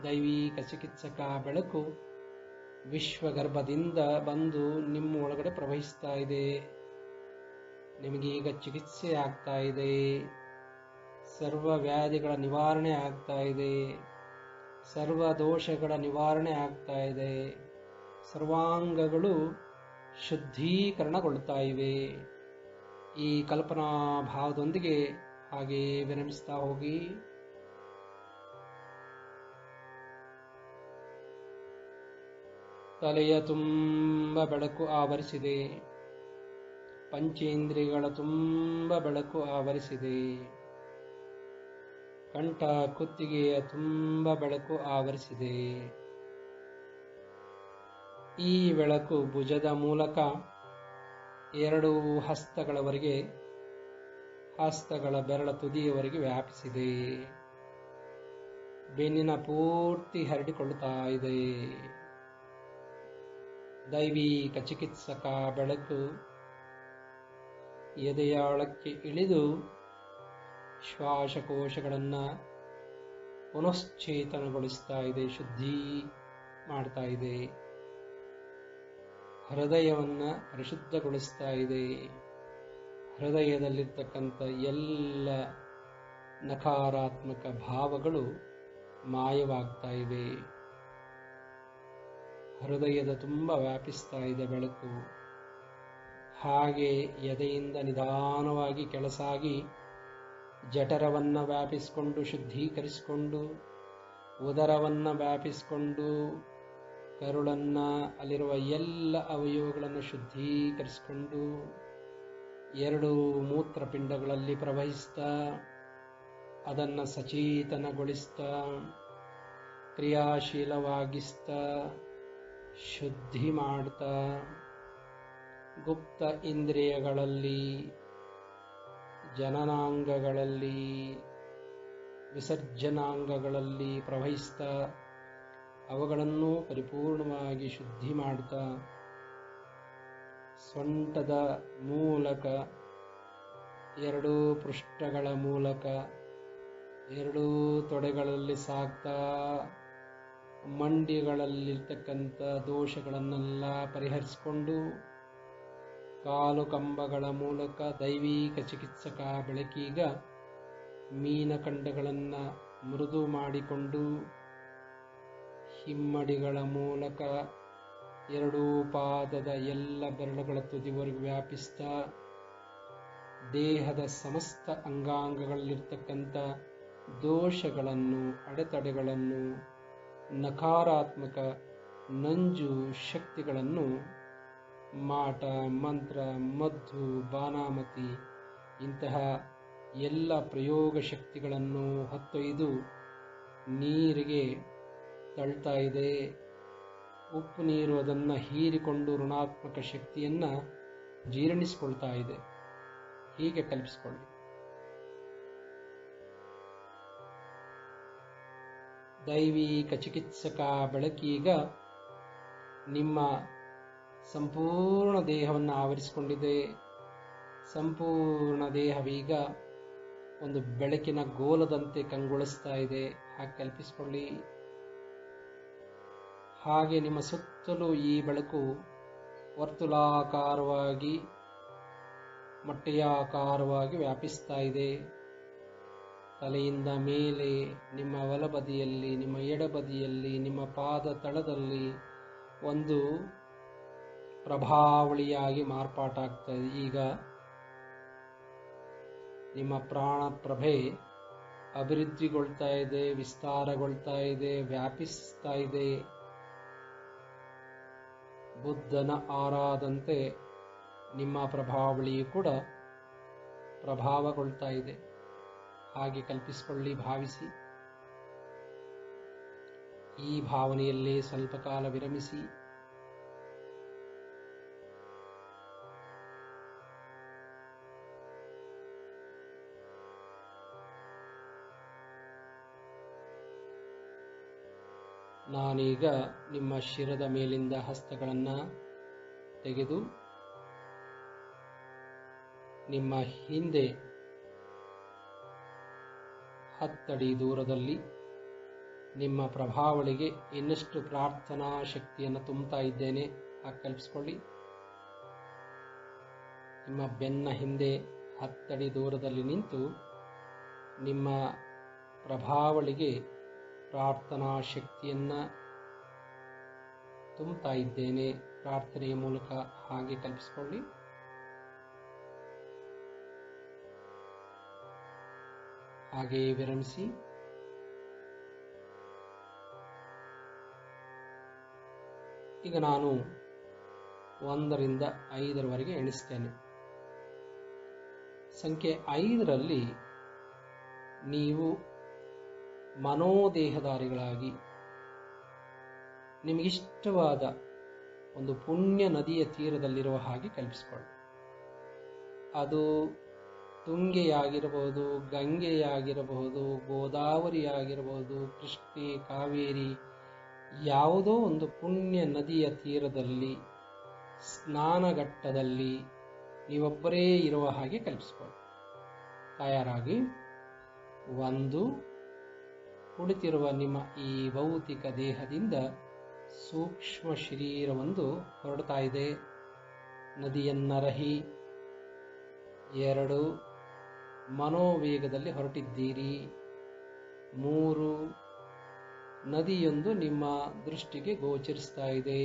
ದೈವಿಕ ಚಿಕಿತ್ಸಕ ಬೆಳಕು ವಿಶ್ವಗರ್ಭದಿಂದ ಬಂದು ನಿಮ್ಮ ಒಳಗಡೆ ಪ್ರವಹಿಸ್ತಾ ಇದೆ. ನಿಮಗೀಗ ಚಿಕಿತ್ಸೆ ಆಗ್ತಾ ಇದೆ. ಸರ್ವ ವ್ಯಾಧಿಗಳ ನಿವಾರಣೆ ಆಗ್ತಾ ಇದೆ. ಸರ್ವ ದೋಷಗಳ ನಿವಾರಣೆ ಆಗ್ತಾ ಇದೆ. ಸರ್ವಾಂಗಗಳು ಶುದ್ಧೀಕರಣಗೊಳ್ತಾ ಇವೆ. ಈ ಕಲ್ಪನಾ ಭಾವದೊಂದಿಗೆ ಹಾಗೆ ವಿರಮಿಸ್ತಾ ಹೋಗಿ. ತಲೆಯ ತುಂಬ ಬೆಳಕು ಆವರಿಸಿದೆ. ಪಂಚೇಂದ್ರಿಯಗಳ ತುಂಬ ಬೆಳಕು ಆವರಿಸಿದೆ. ಕಂಠ ಕುತ್ತಿಗೆಯ ತುಂಬ ಬೆಳಕು ಆವರಿಸಿದೆ. ಈ ಬೆಳಕು ಭುಜದ ಮೂಲಕ 2 ಹಸ್ತಗಳವರೆಗೆ, ಹಸ್ತಗಳ ಬೆರಳ ತುದಿಯವರೆಗೆ ವ್ಯಾಪಿಸಿದೆ. ಬೆನ್ನಿನ ಪೂರ್ತಿ ಹರಡಿಕೊಳ್ಳುತ್ತಾ ಇದೆ. ದೈವಿಕ ಚಿಕಿತ್ಸಕ ಬೆಳಕು ಎದೆಯಾಳಕ್ಕೆ ಇಳಿದು ಶ್ವಾಸಕೋಶಗಳನ್ನು ಪುನಶ್ಚೇತನಗೊಳಿಸ್ತಾ ಇದೆ, ಶುದ್ಧಿ ಮಾಡ್ತಾ ಇದೆ. ಹೃದಯವನ್ನು ಪರಿಶುದ್ಧಗೊಳಿಸ್ತಾ ಇದೆ. ಹೃದಯದಲ್ಲಿರ್ತಕ್ಕಂಥ ಎಲ್ಲ ನಕಾರಾತ್ಮಕ ಭಾವಗಳು ಮಾಯವಾಗ್ತಾ ಇವೆ. ಹೃದಯದ ತುಂಬ ವ್ಯಾಪಿಸ್ತಾ ಇದೆ ಬೆಳಕು. ಹಾಗೆ ಎದೆಯಿಂದ ನಿಧಾನವಾಗಿ ಕೆಲಸಾಗಿ ಜಠರವನ್ನು ವ್ಯಾಪಿಸಿಕೊಂಡು ಶುದ್ಧೀಕರಿಸಿಕೊಂಡು, ಉದರವನ್ನು ವ್ಯಾಪಿಸಿಕೊಂಡು, ಕರುಳನ್ನು, ಅಲ್ಲಿರುವ ಎಲ್ಲ ಅವಯವಗಳನ್ನು ಶುದ್ಧೀಕರಿಸಿಕೊಂಡು, 2 ಮೂತ್ರಪಿಂಡಗಳಲ್ಲಿ ಪ್ರವಹಿಸ್ತಾ ಅದನ್ನು ಸಚೇತನಗೊಳಿಸ್ತಾ ಕ್ರಿಯಾಶೀಲವಾಗಿಸ್ತಾ ಶುದ್ಧಿ ಮಾಡ್ತಾ ಗುಪ್ತ ಇಂದ್ರಿಯಗಳಲ್ಲಿ, ಜನನಾಂಗಗಳಲ್ಲಿ, ವಿಸರ್ಜನಾಂಗಗಳಲ್ಲಿ ಪ್ರವಹಿಸ್ತಾ ಅವುಗಳನ್ನು ಪರಿಪೂರ್ಣವಾಗಿ ಶುದ್ಧಿ ಮಾಡ್ತಾ ಸೊಂಟದ ಮೂಲಕ, 2 ಪೃಷ್ಠಗಳ ಮೂಲಕ, 2 ತೊಡೆಗಳಲ್ಲಿ ಸಾಗ್ತಾ ಮಂಡಿಗಳಲ್ಲಿರ್ತಕ್ಕಂಥ ದೋಷಗಳನ್ನೆಲ್ಲ ಪರಿಹರಿಸಿಕೊಂಡು ಕಾಲು ಕಂಬಗಳ ಮೂಲಕ ದೈವಿಕ ಚಿಕಿತ್ಸಕ ಬೆಳಕೀಗ ಮೀನಖಂಡಗಳನ್ನು ಮೃದು ಮಾಡಿಕೊಂಡು ಹಿಮ್ಮಡಿಗಳ ಮೂಲಕ 2 ಪಾದದ ಎಲ್ಲ ಬೆರಳುಗಳ ತುದಿವರೆಗೂ ವ್ಯಾಪಿಸ್ತಾ ದೇಹದ ಸಮಸ್ತ ಅಂಗಾಂಗಗಳಲ್ಲಿರ್ತಕ್ಕಂಥ ದೋಷಗಳನ್ನು, ಅಡೆತಡೆಗಳನ್ನು, ನಕಾರಾತ್ಮಕ ನಂಜು ಶಕ್ತಿಗಳನ್ನು ಮಾಟ, ಮಂತ್ರ, ಮದ್ದು, ಬಾನಾಮತಿ ಇಂತಹ ಎಲ್ಲ ಪ್ರಯೋಗ ಶಕ್ತಿಗಳನ್ನು ಹೊತ್ತೊಯ್ದು ನೀರಿಗೆ ತಳ್ತಾ ಇದೆ. ಉಪ್ಪು ನೀರು ಅದನ್ನು ಹೀರಿಕೊಂಡು ಋಣಾತ್ಮಕ ಶಕ್ತಿಯನ್ನು ಜೀರ್ಣಿಸಿಕೊಳ್ತಾ ಇದೆ. ಹೀಗೆ ಕಲ್ಪಿಸಿಕೊಳ್ಳಿ. ದೈವಿಕ ಚಿಕಿತ್ಸಕ ಬೆಳಕೀಗ ನಿಮ್ಮ ಸಂಪೂರ್ಣ ದೇಹವನ್ನು ಆವರಿಸಿಕೊಂಡಿದೆ. ಸಂಪೂರ್ಣ ದೇಹವೀಗ ಒಂದು ಬೆಳಕಿನ ಗೋಲದಂತೆ ಕಂಗೊಳಿಸ್ತಾ ಇದೆ. ಹಾಗೆ ಕಲ್ಪಿಸಿಕೊಳ್ಳಿ. ಹಾಗೆ ನಿಮ್ಮ ಸುತ್ತಲೂ ಈ ಬೆಳಕು ವರ್ತುಲಾಕಾರವಾಗಿ, ಮೊಟ್ಟೆಯಾಕಾರವಾಗಿ ವ್ಯಾಪಿಸ್ತಾ ಇದೆ. ತಲೆಯಿಂದ ಮೇಲೆ ನಿಮ್ಮ ಬಲಬದಿಯಲ್ಲಿ, ನಿಮ್ಮ ಎಡಬದಿಯಲ್ಲಿ, ನಿಮ್ಮ ಪಾದ ತಳದಲ್ಲಿ, ಒಂದು ಪ್ರಭಾವಳಿಯಾಗಿ ಮಾರ್ಪಾಟಾಗ್ತಾ ಇದೆ. ಈಗ ನಿಮ್ಮ ಪ್ರಾಣ ಪ್ರಭೆ ಅಭಿವೃದ್ಧಿಗೊಳ್ತಾ ಇದೆ, ವಿಸ್ತಾರಗೊಳ್ತಾ ಇದೆ, ವ್ಯಾಪಿಸ್ತಾ ಇದೆ. ಬುದ್ಧನ ಆರಾದಂತೆ ನಿಮ್ಮ ಪ್ರಭಾವಳಿಯು ಕೂಡ ಪ್ರಭಾವಗೊಳ್ತಾ ಇದೆ. ಹಾಗೆ ಕಲ್ಪಿಸಿಕೊಳ್ಳಿ, ಭಾವಿಸಿ. ಈ ಭಾವನೆಯಲ್ಲೇ ಸ್ವಲ್ಪ ಕಾಲ ವಿರಮಿಸಿ. ನಾನೀಗ ನಿಮ್ಮ ಶಿರದ ಮೇಲಿಂದ ಹಸ್ತಗಳನ್ನು ತೆಗೆದು ನಿಮ್ಮ ಹಿಂದೆ 10 ಅಡಿ ದೂರದಲ್ಲಿ ನಿಮ್ಮ ಪ್ರಭಾವಳಿಗೆ ಇನ್ನಷ್ಟು ಪ್ರಾರ್ಥನಾ ಶಕ್ತಿಯನ್ನು ತುಂಬುತ್ತಾ ಇದ್ದೇನೆ. ಹಾಗೆ ಕಲ್ಪಿಸ್ಕೊಳ್ಳಿ. ನಿಮ್ಮ ಬೆನ್ನ ಹಿಂದೆ 10 ಅಡಿ ದೂರದಲ್ಲಿ ನಿಂತು ನಿಮ್ಮ ಪ್ರಭಾವಳಿಗೆ ಪ್ರಾರ್ಥನಾ ಶಕ್ತಿಯನ್ನು ತುಂಬುತ್ತಾ ಇದ್ದೇನೆ ಪ್ರಾರ್ಥನೆಯ ಮೂಲಕ. ಹಾಗೆ ಕಲ್ಪಿಸಿಕೊಳ್ಳಿ. ಹಾಗೆಯೇ ವಿರಮಿಸಿ. ಈಗ ನಾನು 1 ರಿಂದ 5ರವರೆಗೆ ಎಣಿಸ್ತೇನೆ. ಸಂಖ್ಯೆ 5ರಲ್ಲಿ ನೀವು ಮನೋದೇಹಧಾರಿಗಳಾಗಿ ನಿಮಗಿಷ್ಟವಾದ ಒಂದು ಪುಣ್ಯ ನದಿಯ ತೀರದಲ್ಲಿರುವ ಹಾಗೆ ಕಲ್ಪಿಸಿಕೊಳ್ಳಿ. ಅದು ತುಂಗೆಯಾಗಿರಬಹುದು, ಗಂಗೆಯಾಗಿರಬಹುದು, ಗೋದಾವರಿಯಾಗಿರಬಹುದು, ಕೃಷ್ಣೆ, ಕಾವೇರಿ, ಯಾವುದೋ ಒಂದು ಪುಣ್ಯ ನದಿಯ ತೀರದಲ್ಲಿ ಸ್ನಾನಘಟ್ಟದಲ್ಲಿ ನೀವೊಬ್ಬರೇ ಇರುವ ಹಾಗೆ ಕಲ್ಪಿಸಿಕೊಳ್ಳಿ. ತಯಾರಾಗಿ 1 ಕುಳಿತಿರುವ ನಿಮ್ಮ ಈ ಭೌತಿಕ ದೇಹದಿಂದ ಸೂಕ್ಷ್ಮ ಶರೀರವೊಂದು ಹೊರಡ್ತಾ ಇದೆ, ನದಿಯನ್ನರಹಿ. 2 ಮನೋವೇಗದಲ್ಲಿ ಹೊರಟಿದ್ದೀರಿ. 3 ನದಿಯೊಂದು ನಿಮ್ಮ ದೃಷ್ಟಿಗೆ ಗೋಚರಿಸ್ತಾ ಇದೆ.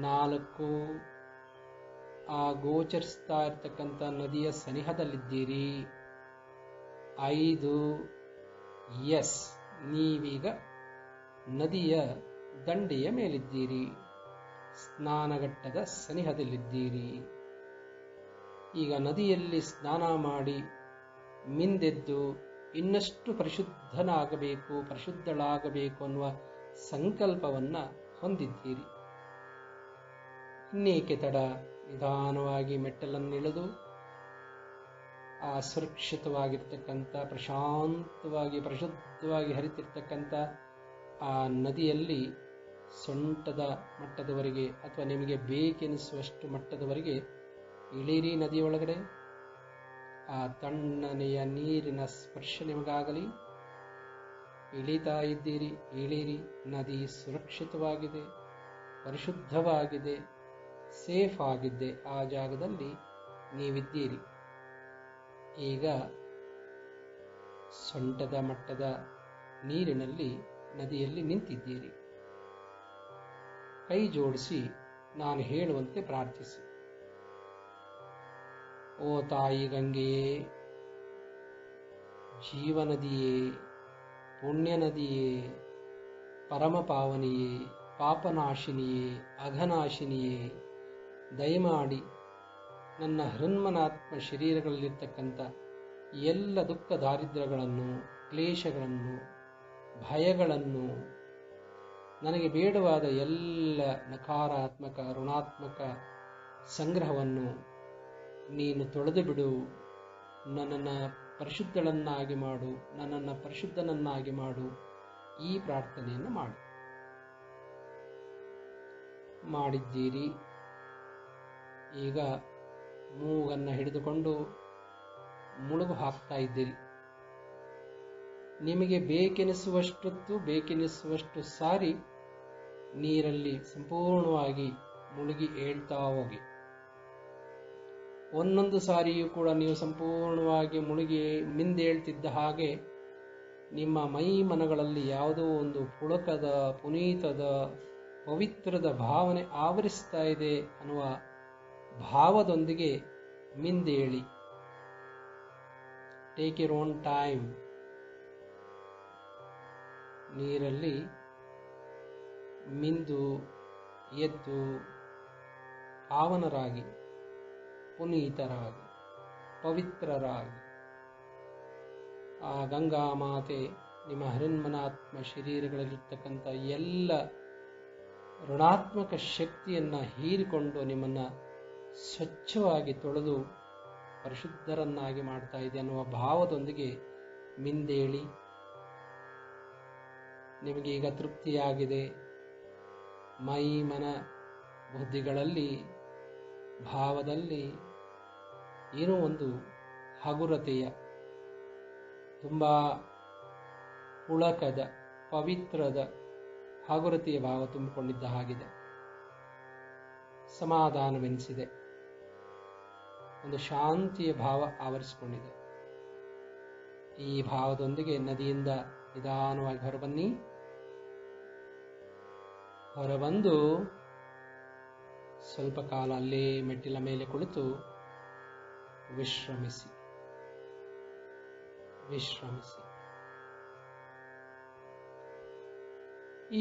4 ಆ ಗೋಚರಿಸ್ತಾ ಇರ್ತಕ್ಕಂಥ ನದಿಯ ಸನಿಹದಲ್ಲಿದ್ದೀರಿ. 5 ಎಸ್, ನೀವೀಗ ನದಿಯ ದಂಡೆಯ ಮೇಲಿದ್ದೀರಿ, ಸ್ನಾನಘಟ್ಟದ ಸನಿಹದಲ್ಲಿದ್ದೀರಿ. ಈಗ ನದಿಯಲ್ಲಿ ಸ್ನಾನ ಮಾಡಿ ಮಿಂದೆದ್ದು ಇನ್ನಷ್ಟು ಪರಿಶುದ್ಧನಾಗಬೇಕು, ಪರಿಶುದ್ಧಳಾಗಬೇಕು ಅನ್ನುವ ಸಂಕಲ್ಪವನ್ನು ಹೊಂದಿದ್ದೀರಿ. ಇನ್ನೇಕೆ ತಡ, ನಿಧಾನವಾಗಿ ಮೆಟ್ಟಲನ್ನಿಳಿದು ಆ ಸುರಕ್ಷಿತವಾಗಿರ್ತಕ್ಕಂಥ, ಪ್ರಶಾಂತವಾಗಿ ಪರಿಶುದ್ಧವಾಗಿ ಹರಿತಿರ್ತಕ್ಕಂಥ ಆ ನದಿಯಲ್ಲಿ ಸೊಂಟದ ಮಟ್ಟದವರೆಗೆ ಅಥವಾ ನಿಮಗೆ ಬೇಕೆನಿಸುವಷ್ಟು ಮಟ್ಟದವರೆಗೆ ಇಳಿರಿ. ನದಿಯೊಳಗಡೆ ಆ ತಣ್ಣನೆಯ ನೀರಿನ ಸ್ಪರ್ಶ ನಿಮಗಾಗಲಿ. ಇಳಿತಾ ಇದ್ದೀರಿ, ಇಳಿರಿ. ನದಿ ಸುರಕ್ಷಿತವಾಗಿದೆ, ಪರಿಶುದ್ಧವಾಗಿದೆ, ಸೇಫ್ ಆಗಿದೆ. ಆ ಜಾಗದಲ್ಲಿ ನೀವಿದ್ದೀರಿ. ಈಗ ಸೊಂಟದ ಮಟ್ಟದ ನೀರಿನಲ್ಲಿ, ನದಿಯಲ್ಲಿ ನಿಂತಿದ್ದೀರಿ. ಕೈ ಜೋಡಿಸಿ ನಾನು ಹೇಳುವಂತೆ ಪ್ರಾರ್ಥಿಸಿ. ಓ ತಾಯಿ ಗಂಗೆಯೇ, ಜೀವನದಿಯೇ, ಪುಣ್ಯ ನದಿಯೇ, ಪರಮಪಾವನಿಯೇ, ಪಾಪನಾಶಿನಿಯೇ, ಅಘನಾಶಿನಿಯೇ, ದಯಮಾಡಿ ನನ್ನ ಹೃನ್ಮನಾತ್ಮ ಶರೀರಗಳಲ್ಲಿರ್ತಕ್ಕಂಥ ಎಲ್ಲ ದುಃಖ ದಾರಿದ್ರ್ಯಗಳನ್ನು, ಕ್ಲೇಶಗಳನ್ನು, ಭಯಗಳನ್ನು, ನನಗೆ ಬೇಡವಾದ ಎಲ್ಲ ನಕಾರಾತ್ಮಕ, ಋಣಾತ್ಮಕ ಸಂಗ್ರಹವನ್ನು ನೀನು ತೊಳೆದು ಬಿಡು. ನನ್ನನ್ನು ಪರಿಶುದ್ಧಳನ್ನಾಗಿ ಮಾಡು, ನನ್ನನ್ನು ಪರಿಶುದ್ಧನನ್ನಾಗಿ ಮಾಡು. ಈ ಪ್ರಾರ್ಥನೆಯನ್ನು ಮಾಡಿದ್ದೀರಿ. ಈಗ ಮೂಗನ್ನು ಹಿಡಿದುಕೊಂಡು ಮುಳುಗು ಹಾಕ್ತಾ ಇದ್ದೀರಿ. ನಿಮಗೆ ಬೇಕೆನಿಸುವಷ್ಟು ಸಾರಿ ನೀರಲ್ಲಿ ಸಂಪೂರ್ಣವಾಗಿ ಮುಳುಗಿ ಏಳ್ತಾ ಹೋಗಿ. ಒಂದೊಂದು ಸಾರಿಯೂ ಕೂಡ ನೀವು ಸಂಪೂರ್ಣವಾಗಿ ಮುಳುಗಿ ಮಿಂದೇಳ್ತಿದ್ದ ಹಾಗೆ ನಿಮ್ಮ ಮೈ ಮನಗಳಲ್ಲಿ ಯಾವುದೋ ಒಂದು ಪುಳಕದ, ಪುನೀತದ ಪವಿತ್ರದ ಭಾವನೆ ಆವರಿಸ್ತಾ ಇದೆ ಅನ್ನುವ ಭಾವದೊಂದಿಗೆ ಮಿಂದೇಳಿ. Take your own time. ನೀರಲ್ಲಿ ಮಿಂದು ಎದ್ದು ಪಾವನರಾಗಿ, ಪುನೀತರಾಗಿ, ಪವಿತ್ರರಾಗಿ ಆ ಗಂಗಾ ಮಾತೆ ನಿಮ್ಮ ಹರಿನ್ಮನಾತ್ಮ ಶರೀರಗಳಲ್ಲಿರ್ತಕ್ಕಂಥ ಎಲ್ಲ ಋಣಾತ್ಮಕ ಶಕ್ತಿಯನ್ನು ಹೀರಿಕೊಂಡು ನಿಮ್ಮನ್ನು ಸ್ವಚ್ಛವಾಗಿ ತೊಳೆದು ಪರಿಶುದ್ಧರನ್ನಾಗಿ ಮಾಡ್ತಾ ಇದೆ ಅನ್ನುವ ಭಾವದೊಂದಿಗೆ ಮಿಂದೇಳಿ. ನಿಮಗೆ ಈಗ ತೃಪ್ತಿಯಾಗಿದೆ. ಮೈ ಮನ ಬುದ್ಧಿಗಳಲ್ಲಿ ಭಾವದಲ್ಲಿ ಏನೋ ಒಂದು ಹಗುರತೆಯ, ತುಂಬ ಪುಳಕದ, ಪವಿತ್ರದ ಹಗುರತೆಯ ಭಾವ ತುಂಬಿಕೊಂಡಿದ್ದ ಹಾಗಿದೆ. ಸಮಾಧಾನವೆನಿಸಿದೆ. ಒಂದು ಶಾಂತಿಯ ಭಾವ ಆವರಿಸಿಕೊಂಡಿದೆ. ಈ ಭಾವದೊಂದಿಗೆ ನದಿಯಿಂದ ನಿಧಾನವಾಗಿ ಹೊರಬನ್ನಿ. ಹೊರಬಂದು ಸ್ವಲ್ಪ ಕಾಲ ಅಲ್ಲೇ ಮೆಟ್ಟಿಲ ಮೇಲೆ ಕುಳಿತು ವಿಶ್ರಮಿಸಿ.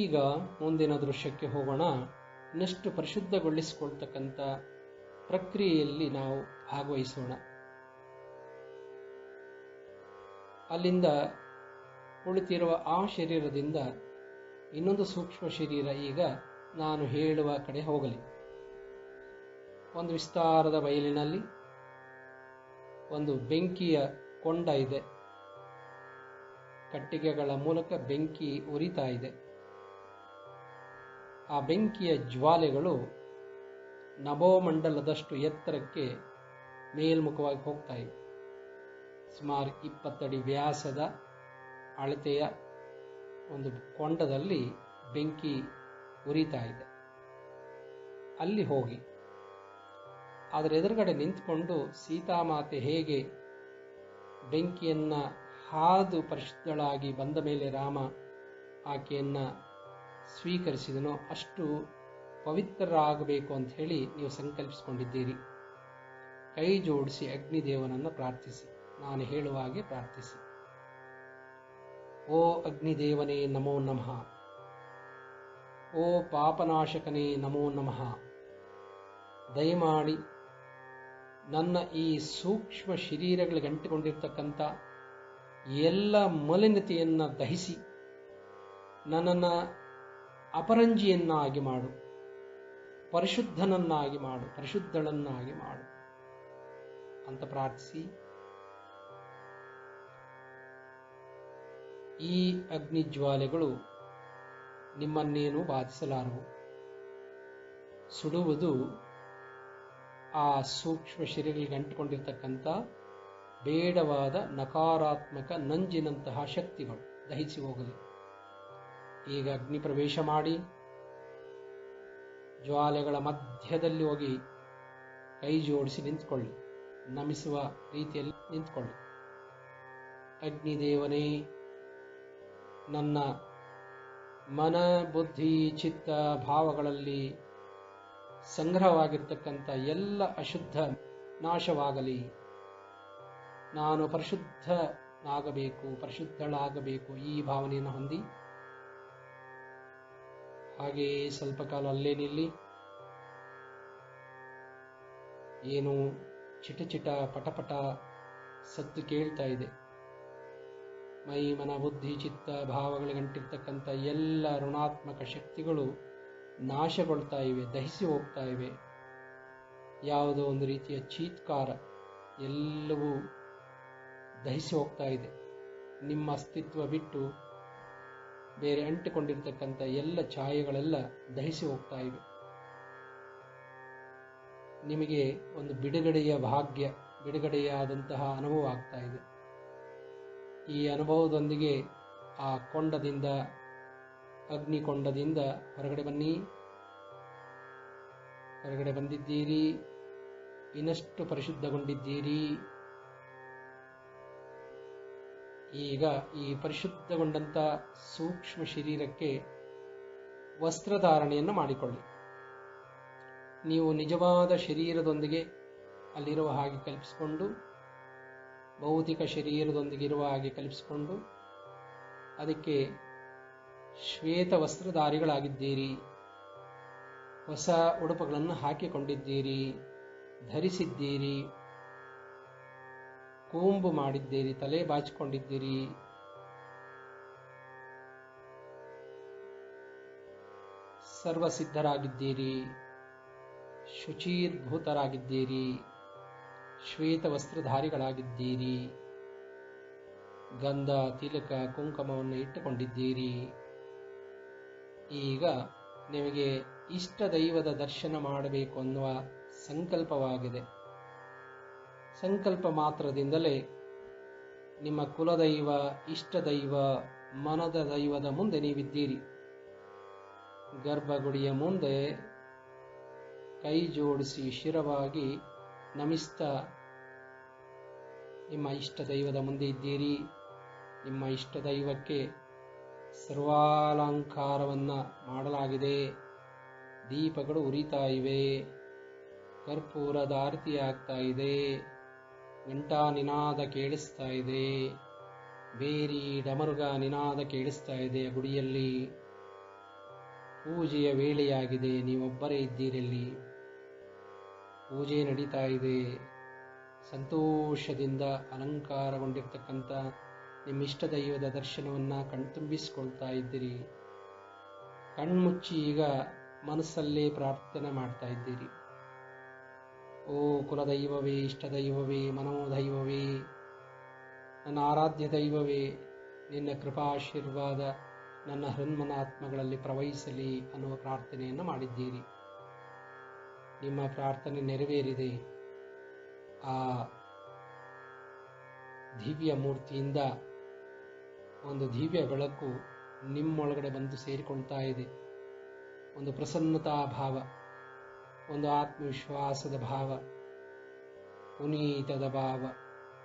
ಈಗ ಮುಂದಿನ ದೃಶ್ಯಕ್ಕೆ ಹೋಗೋಣ. ಇನ್ನಷ್ಟು ಪರಿಶುದ್ಧಗೊಳಿಸಿಕೊಳ್ತಕ್ಕಂಥ ಪ್ರಕ್ರಿಯೆಯಲ್ಲಿ ನಾವು ಭಾಗವಹಿಸೋಣ. ಅಲ್ಲಿಂದ ಕುಳಿತಿರುವ ಆ ಶರೀರದಿಂದ ಇನ್ನೊಂದು ಸೂಕ್ಷ್ಮ ಶರೀರ ಈಗ ನಾನು ಹೇಳುವ ಕಡೆ ಹೋಗಲಿ. ಒಂದು ವಿಸ್ತಾರದ ಬಯಲಿನಲ್ಲಿ ಒಂದು ಬೆಂಕಿಯ ಕೊಂಡ ಇದೆ. ಕಟ್ಟಿಗೆಗಳ ಮೂಲಕ ಬೆಂಕಿ ಉರಿತಾ ಇದೆ. ಆ ಬೆಂಕಿಯ ಜ್ವಾಲೆಗಳು ನಭೋಮಂಡಲದಷ್ಟು ಎತ್ತರಕ್ಕೆ ಮೇಲ್ಮುಖವಾಗಿ ಹೋಗ್ತಾ ಇವೆ. ಸುಮಾರು 20 ಅಡಿ ವ್ಯಾಸದ ಅಳತೆಯ ಒಂದು ಕೊಂಡದಲ್ಲಿ ಬೆಂಕಿ ಉರಿತಾ ಇದೆ. ಅಲ್ಲಿ ಹೋಗಿ ಅದರ ಎದುರುಗಡೆ ನಿಂತುಕೊಂಡು ಸೀತಾಮಾತೆ ಹೇಗೆ ಬೆಂಕಿಯನ್ನ ಹಾದು ಪರಿಶುದ್ಧಳಾಗಿ ಬಂದ ಮೇಲೆ ರಾಮ ಆಕೆಯನ್ನ ಸ್ವೀಕರಿಸಿದನೋ ಅಷ್ಟು ಪವಿತ್ರರಾಗಬೇಕು ಅಂತ ಹೇಳಿ ನೀವು ಸಂಕಲ್ಪಿಸಿಕೊಂಡಿದ್ದೀರಿ. ಕೈ ಜೋಡಿಸಿ ಅಗ್ನಿದೇವನನ್ನು ಪ್ರಾರ್ಥಿಸಿ. ನಾನು ಹೇಳುವ ಹಾಗೆ ಪ್ರಾರ್ಥಿಸಿ. ಓ ಅಗ್ನಿದೇವನೇ ನಮೋ ನಮಃ. ಓ ಪಾಪನಾಶಕನೇ ನಮೋ ನಮಃ. ದಯಮಾಡಿ ನನ್ನ ಈ ಸೂಕ್ಷ್ಮ ಶರೀರಗಳಿಗೆ ಅಂಟಿಕೊಂಡಿರ್ತಕ್ಕಂಥ ಎಲ್ಲ ಮಲಿನತೆಯನ್ನು ದಹಿಸಿ ನನ್ನನ್ನು ಅಪರಂಜಿಯನ್ನಾಗಿ ಮಾಡು, ಪರಿಶುದ್ಧನನ್ನಾಗಿ ಮಾಡು, ಪರಿಶುದ್ಧಳನ್ನಾಗಿ ಮಾಡು ಅಂತ ಪ್ರಾರ್ಥಿಸಿ. ಈ ಅಗ್ನಿಜ್ವಾಲೆಗಳು ನಿಮ್ಮನ್ನೇನು ಬಾಧಿಸಲಾರವು. ಸುಡುವುದು ಆ ಸೂಕ್ಷ್ಮ ಶರೀರಗಳಿಗೆ ಅಂಟಿಕೊಂಡಿರ್ತಕ್ಕಂಥ ಬೇಡವಾದ ನಕಾರಾತ್ಮಕ ನಂಜಿನಂತಹ ಶಕ್ತಿಗಳು ದಹಿಸಿ ಹೋಗಲಿ. ಈಗ ಅಗ್ನಿ ಪ್ರವೇಶ ಮಾಡಿ ಜ್ವಾಲೆಗಳ ಮಧ್ಯದಲ್ಲಿ ಹೋಗಿ ಕೈ ಜೋಡಿಸಿ ನಿಂತ್ಕೊಳ್ಳಿ. ನಮಿಸುವ ರೀತಿಯಲ್ಲಿ ನಿಂತ್ಕೊಳ್ಳಿ. ಅಗ್ನಿದೇವನೇ, ನನ್ನ ಮನ, ಬುದ್ಧಿ, ಚಿತ್ತ, ಭಾವಗಳಲ್ಲಿ ಸಂಗ್ರಹವಾಗಿರ್ತಕ್ಕಂಥ ಎಲ್ಲ ಅಶುದ್ಧ ನಾಶವಾಗಲಿ. ನಾನು ಪರಿಶುದ್ಧನಾಗಬೇಕು, ಪರಿಶುದ್ಧಳಾಗಬೇಕು ಈ ಭಾವನೆಯನ್ನು ಹೊಂದಿ ಹಾಗೆಯೇ ಸ್ವಲ್ಪ ಕಾಲ ಅಲ್ಲೇ ನಿಲ್ಲಿ. ಏನು ಚಿಟ ಪಟಪಟ ಸದ್ದು ಕೇಳ್ತಾ ಇದೆ. ಮೈ ಮನ ಬುದ್ಧಿ ಚಿತ್ತ ಭಾವಗಳಿಗೆ ಅಂಟಿರ್ತಕ್ಕಂಥ ಎಲ್ಲ ಋಣಾತ್ಮಕ ಶಕ್ತಿಗಳು ನಾಶಗೊಳ್ತಾ ಇವೆ, ದಹಿಸಿ ಹೋಗ್ತಾ ಇವೆ. ಯಾವುದೋ ಒಂದು ರೀತಿಯ ಚೀತ್ಕಾರ, ಎಲ್ಲವೂ ದಹಿಸಿ ಹೋಗ್ತಾ ಇದೆ. ನಿಮ್ಮ ಅಸ್ತಿತ್ವ ಬಿಟ್ಟು ಬೇರೆ ಅಂಟಿಕೊಂಡಿರ್ತಕ್ಕಂಥ ಎಲ್ಲ ಛಾಯೆಗಳೆಲ್ಲ ದಹಿಸಿ ಹೋಗ್ತಾ ಇವೆ. ನಿಮಗೆ ಒಂದು ಬಿಡುಗಡೆಯ ಭಾಗ್ಯ, ಬಿಡುಗಡೆಯಾದಂತಹ ಅನುಭವ ಆಗ್ತಾ ಇದೆ. ಈ ಅನುಭವದೊಂದಿಗೆ ಆ ಕೊಂಡದಿಂದ, ಅಗ್ನಿಕೊಂಡದಿಂದ ಹೊರಗಡೆ ಬನ್ನಿ. ಹೊರಗಡೆ ಬಂದಿದ್ದೀರಿ, ಇನ್ನಷ್ಟು ಪರಿಶುದ್ಧಗೊಂಡಿದ್ದೀರಿ. ಈಗ ಈ ಪರಿಶುದ್ಧಗೊಂಡಂಥ ಸೂಕ್ಷ್ಮ ಶರೀರಕ್ಕೆ ವಸ್ತ್ರಧಾರಣೆಯನ್ನು ಮಾಡಿಕೊಳ್ಳಿ. ನೀವು ನಿಜವಾದ ಶರೀರದೊಂದಿಗೆ ಅಲ್ಲಿರುವ ಹಾಗೆ ಕಲ್ಪಿಸಿಕೊಂಡು, ಭೌತಿಕ ಶರೀರದೊಂದಿಗೆ ಇರುವ ಹಾಗೆ ಕಲ್ಪಿಸಿಕೊಂಡು, ಅದಕ್ಕೆ ಶ್ವೇತ ವಸ್ತ್ರಧಾರಿಗಳಾಗಿದ್ದೀರಿ, ಹೊಸ ಉಡುಪುಗಳನ್ನು ಹಾಕಿಕೊಂಡಿದ್ದೀರಿ, ಧರಿಸಿದ್ದೀರಿ, ಕೂಂಬು ಮಾಡಿದ್ದೀರಿ, ತಲೆ ಬಾಚಿಕೊಂಡಿದ್ದೀರಿ, ಸರ್ವಸಿದ್ಧರಾಗಿದ್ದೀರಿ, ಶುಚೀರ್ಭೂತರಾಗಿದ್ದೀರಿ, ಶ್ವೇತ ವಸ್ತ್ರಧಾರಿಗಳಾಗಿದ್ದೀರಿ, ಗಂಧ ತಿಲಕ ಕುಂಕುಮವನ್ನು ಇಟ್ಟುಕೊಂಡಿದ್ದೀರಿ. ಈಗ ನಿಮಗೆ ಇಷ್ಟ ದೈವದ ದರ್ಶನ ಮಾಡಬೇಕು ಅನ್ನುವ ಸಂಕಲ್ಪವಾಗಿದೆ. ಸಂಕಲ್ಪ ಮಾತ್ರದಿಂದಲೇ ನಿಮ್ಮ ಕುಲದೈವ, ಇಷ್ಟ ದೈವ, ಮನದ ದೈವದ ಮುಂದೆ ನೀವಿದ್ದೀರಿ. ಗರ್ಭಗುಡಿಯ ಮುಂದೆ ಕೈ ಜೋಡಿಸಿ ಶಿರವಾಗಿ ನಮಿಸ್ತಾ ನಿಮ್ಮ ಇಷ್ಟ ದೈವದ ಮುಂದೆ ಇದ್ದೀರಿ. ನಿಮ್ಮ ಇಷ್ಟ ದೈವಕ್ಕೆ ಸರ್ವಾಲಂಕಾರವನ್ನ ಮಾಡಲಾಗಿದೆ. ದೀಪಗಳು ಉರಿತಾ ಇವೆ, ಕರ್ಪೂರದ ಆರತಿ ಆಗ್ತಾ ಇದೆ, ಗಂಟಾ ನಿನಾದ ಕೇಳಿಸ್ತಾ ಇದೆ, ಬೇರಿ ಡಮರುಗ ನಿನಾದ ಕೇಳಿಸ್ತಾ ಇದೆ. ಗುಡಿಯಲ್ಲಿ ಪೂಜೆಯ ವೇಳೆಯಾಗಿದೆ. ನೀವೊಬ್ಬರೇ ಇದ್ದೀರಲ್ಲಿ, ಪೂಜೆ ನಡೀತಾ ಇದೆ. ಸಂತೋಷದಿಂದ ಅಲಂಕಾರಗೊಂಡಿರ್ತಕ್ಕಂಥ ನಿಮ್ಮಿಷ್ಟ ದೈವದ ದರ್ಶನವನ್ನ ಕಣ್ತುಂಬಿಸಿಕೊಳ್ತಾ ಇದ್ದೀರಿ. ಕಣ್ಮುಚ್ಚಿ ಈಗ ಮನಸ್ಸಲ್ಲೇ ಪ್ರಾರ್ಥನೆ ಮಾಡ್ತಾ ಇದ್ದೀರಿ. ಓ ಕುಲದೈವವೇ, ಇಷ್ಟ ದೈವವೇ, ಮನೋದೈವವೇ, ನನ್ನ ಆರಾಧ್ಯ ದೈವವೇ, ನಿನ್ನ ಕೃಪಾಶೀರ್ವಾದ ನನ್ನ ಹೃನ್ಮನಾತ್ಮಗಳಲ್ಲಿ ಪ್ರವಹಿಸಲಿ ಅನ್ನುವ ಪ್ರಾರ್ಥನೆಯನ್ನು ಮಾಡಿದ್ದೀರಿ. ನಿಮ್ಮ ಪ್ರಾರ್ಥನೆ ನೆರವೇರಿದೆ. ಆ ದಿವ್ಯ ಮೂರ್ತಿಯಿಂದ ಒಂದು ದಿವ್ಯ ಬೆಳಕು ನಿಮ್ಮೊಳಗಡೆ ಬಂದು ಸೇರಿಕೊಳ್ತಾ ಇದೆ. ಒಂದು ಪ್ರಸನ್ನತಾ ಭಾವ, ಒಂದು ಆತ್ಮವಿಶ್ವಾಸದ ಭಾವ, ಪುನೀತದ ಭಾವ,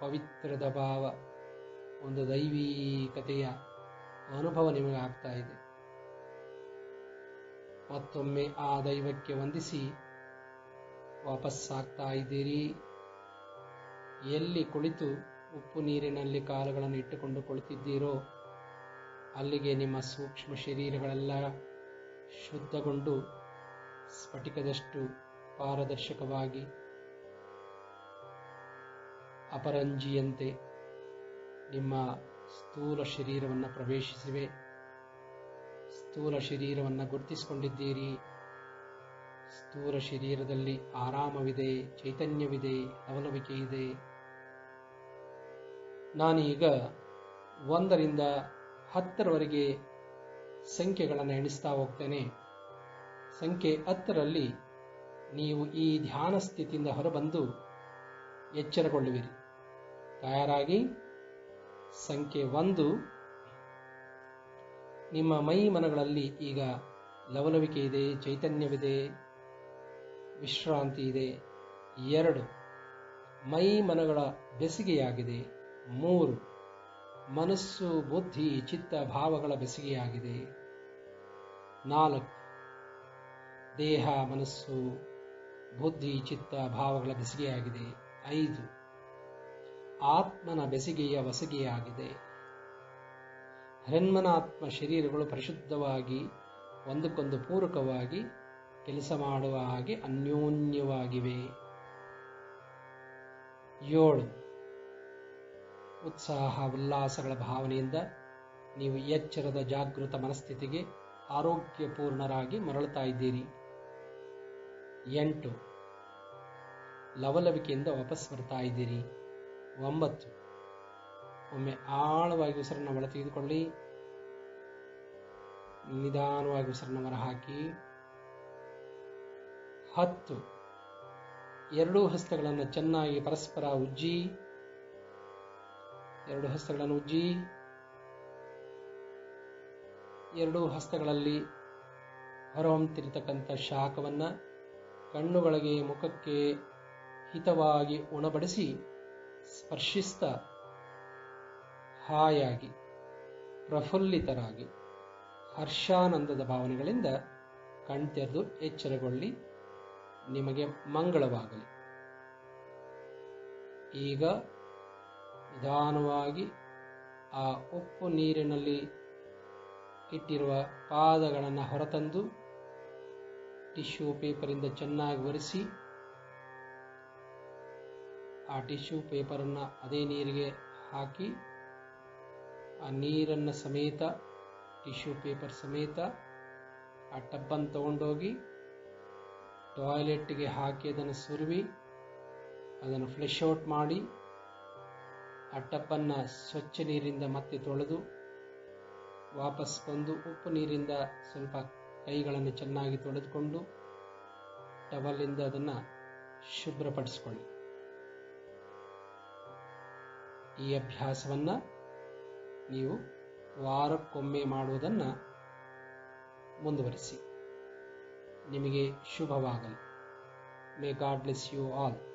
ಪವಿತ್ರದ ಭಾವ, ಒಂದು ದೈವೀಕತೆಯ ಅನುಭವ ನಿಮಗೆ ಆಗ್ತಾ ಇದೆ. ಮತ್ತೊಮ್ಮೆ ಆ ದೈವಕ್ಕೆ ವಂದಿಸಿ ವಾಪಸ್ಸಾಗ್ತಾ ಇದ್ದೀರಿ. ಎಲ್ಲಿ ಕುಳಿತು ಉಪ್ಪು ನೀರಿನಲ್ಲಿ ಕಾಲುಗಳನ್ನು ಇಟ್ಟುಕೊಂಡು ಕುಳಿತಿದ್ದೀರೋ ಅಲ್ಲಿಗೆ ನಿಮ್ಮ ಸೂಕ್ಷ್ಮ ಶರೀರಗಳೆಲ್ಲ ಶುದ್ಧಗೊಂಡು ಸ್ಫಟಿಕದಷ್ಟು ಪಾರದರ್ಶಕವಾಗಿ ಅಪರಂಜಿಯಂತೆ ನಿಮ್ಮ ಸ್ಥೂಲ ಶರೀರವನ್ನು ಪ್ರವೇಶಿಸಿವೆ. ಸ್ಥೂಲ ಶರೀರವನ್ನು ಗುರುತಿಸಿಕೊಂಡಿದ್ದೀರಿ. ಸ್ಥೂಲ ಶರೀರದಲ್ಲಿ ಆರಾಮವಿದೆ, ಚೈತನ್ಯವಿದೆ, ಲವಲವಿಕೆ ಇದೆ. ನಾನೀಗ 1 ರಿಂದ 10ರವರೆಗೆ ಸಂಖ್ಯೆಗಳನ್ನು ಎಣಿಸ್ತಾ ಹೋಗ್ತೇನೆ. ಸಂಖ್ಯೆ 10ರಲ್ಲಿ ನೀವು ಈ ಧ್ಯಾನ ಸ್ಥಿತಿಯಿಂದ ಹೊರಬಂದು ಎಚ್ಚರಗೊಳ್ಳುವಿರಿ. ತಯಾರಾಗಿ. ಸಂಖ್ಯೆ 1, ನಿಮ್ಮ ಮೈ ಮನಗಳಲ್ಲಿ ಈಗ ಲವಲವಿಕೆ ಇದೆ, ಚೈತನ್ಯವಿದೆ, ವಿಶ್ರಾಂತಿ ಇದೆ. 2, ಮೈ ಮನಗಳ ಬೆಸುಗೆಯಾಗಿದೆ. 3, ಮನಸ್ಸು ಬುದ್ಧಿ ಚಿತ್ತ ಭಾವಗಳ ಬೆಸುಗೆಯಾಗಿದೆ. 4, ದೇಹ ಮನಸ್ಸು ಬುದ್ಧಿ ಚಿತ್ತ ಭಾವಗಳ ಬೆಸುಗೆಯಾಗಿದೆ. 5, ಆತ್ಮನ ಬೆಸುಗೆಯ ವಸಗೆಯಾಗಿದೆ. ಹೃನ್ಮನಾತ್ಮ ಶರೀರಗಳು ಪರಿಶುದ್ಧವಾಗಿ ಒಂದಕ್ಕೊಂದು ಪೂರಕವಾಗಿ ಕೆಲಸ ಮಾಡುವ ಹಾಗೆ ಅನ್ಯೋನ್ಯವಾಗಿವೆ. 7, ಉತ್ಸಾಹ ಉಲ್ಲಾಸಗಳ ಭಾವನೆಯಿಂದ ನೀವು ಎಚ್ಚರದ ಜಾಗೃತ ಮನಸ್ಥಿತಿಗೆ ಆರೋಗ್ಯಪೂರ್ಣರಾಗಿ ಮರಳುತ್ತಾ ಇದ್ದೀರಿ. 8, ಲವಲವಿಕೆಯಿಂದ ವಾಪಸ್ ಬರ್ತಾ ಇದ್ದೀರಿ. 9, ಒಮ್ಮೆ ಆಳವಾಗಿ ಉಸಿರನ್ನು ಒಳ ತೆಗೆದುಕೊಳ್ಳಿ, ನಿಧಾನವಾಗಿ ಉಸಿರನ್ನು ಹೊರ ಹಾಕಿ. 10, 2 ಹಸ್ತಗಳನ್ನು ಚೆನ್ನಾಗಿ ಪರಸ್ಪರ ಉಜ್ಜಿ, 2 ಹಸ್ತಗಳನ್ನು ಉಜ್ಜಿ, 2 ಹಸ್ತಗಳಲ್ಲಿ ಹೊರಹೊಮ್ಮುತ್ತಿರತಕ್ಕಂಥ ಶಾಖವನ್ನ ಕಣ್ಣುಗಳಿಗೆ ಮುಖಕ್ಕೆ ಹಿತವಾಗಿ ಉಣಬಡಿಸಿ ಸ್ಪರ್ಶಿಸ್ತಾ ಹಾಯಾಗಿ ಪ್ರಫುಲ್ಲಿತರಾಗಿ ಹರ್ಷಾನಂದದ ಭಾವನೆಗಳಿಂದ ಕಣ್ತೆರೆದು ಎಚ್ಚರಗೊಳ್ಳಿ. ನಿಮಗೆ ಮಂಗಳವಾಗಲಿ. ಈಗ ನಿಧಾನವಾಗಿ ಆ ಉಪ್ಪು ನೀರಿನಲ್ಲಿ ಇಟ್ಟಿರುವ ಪಾದಗಳನ್ನು ಹೊರತಂದು ಟಿಶ್ಯೂ ಪೇಪರಿಂದ ಚೆನ್ನಾಗಿ ಒರೆಸಿ ಆ ಟಿಶ್ಯೂ ಪೇಪರನ್ನು ಅದೇ ನೀರಿಗೆ ಹಾಕಿ ಆ ನೀರನ್ನು ಸಮೇತ ಟಿಶ್ಯೂ ಪೇಪರ್ ಸಮೇತ ಆ ಟಬ್ಬನ್ನು ತಗೊಂಡೋಗಿ ಟಾಯ್ಲೆಟ್ಗೆ ಹಾಕಿ ಅದನ್ನು ಸುರುವಿ ಅದನ್ನು ಫ್ಲೆಶ್ ಔಟ್ ಮಾಡಿ ಆ ಟಬ್ಬನ್ನು ಸ್ವಚ್ಛ ನೀರಿಂದ ಮತ್ತೆ ತೊಳೆದು ವಾಪಸ್ ಬಂದು ಉಪ್ಪು ನೀರಿಂದ ಸ್ವಲ್ಪ ಕೈಗಳನ್ನು ಚೆನ್ನಾಗಿ ತೊಳೆದುಕೊಂಡು ಟವಲಿಂದ ಅದನ್ನು ಶುಭ್ರಪಡಿಸಿಕೊಳ್ಳಿ. ಈ ಅಭ್ಯಾಸವನ್ನು ನೀವು ವಾರಕ್ಕೊಮ್ಮೆ ಮಾಡುವುದನ್ನು ಮುಂದುವರಿಸಿ. ನಿಮಗೆ ಶುಭವಾಗಲಿ. May God bless you all.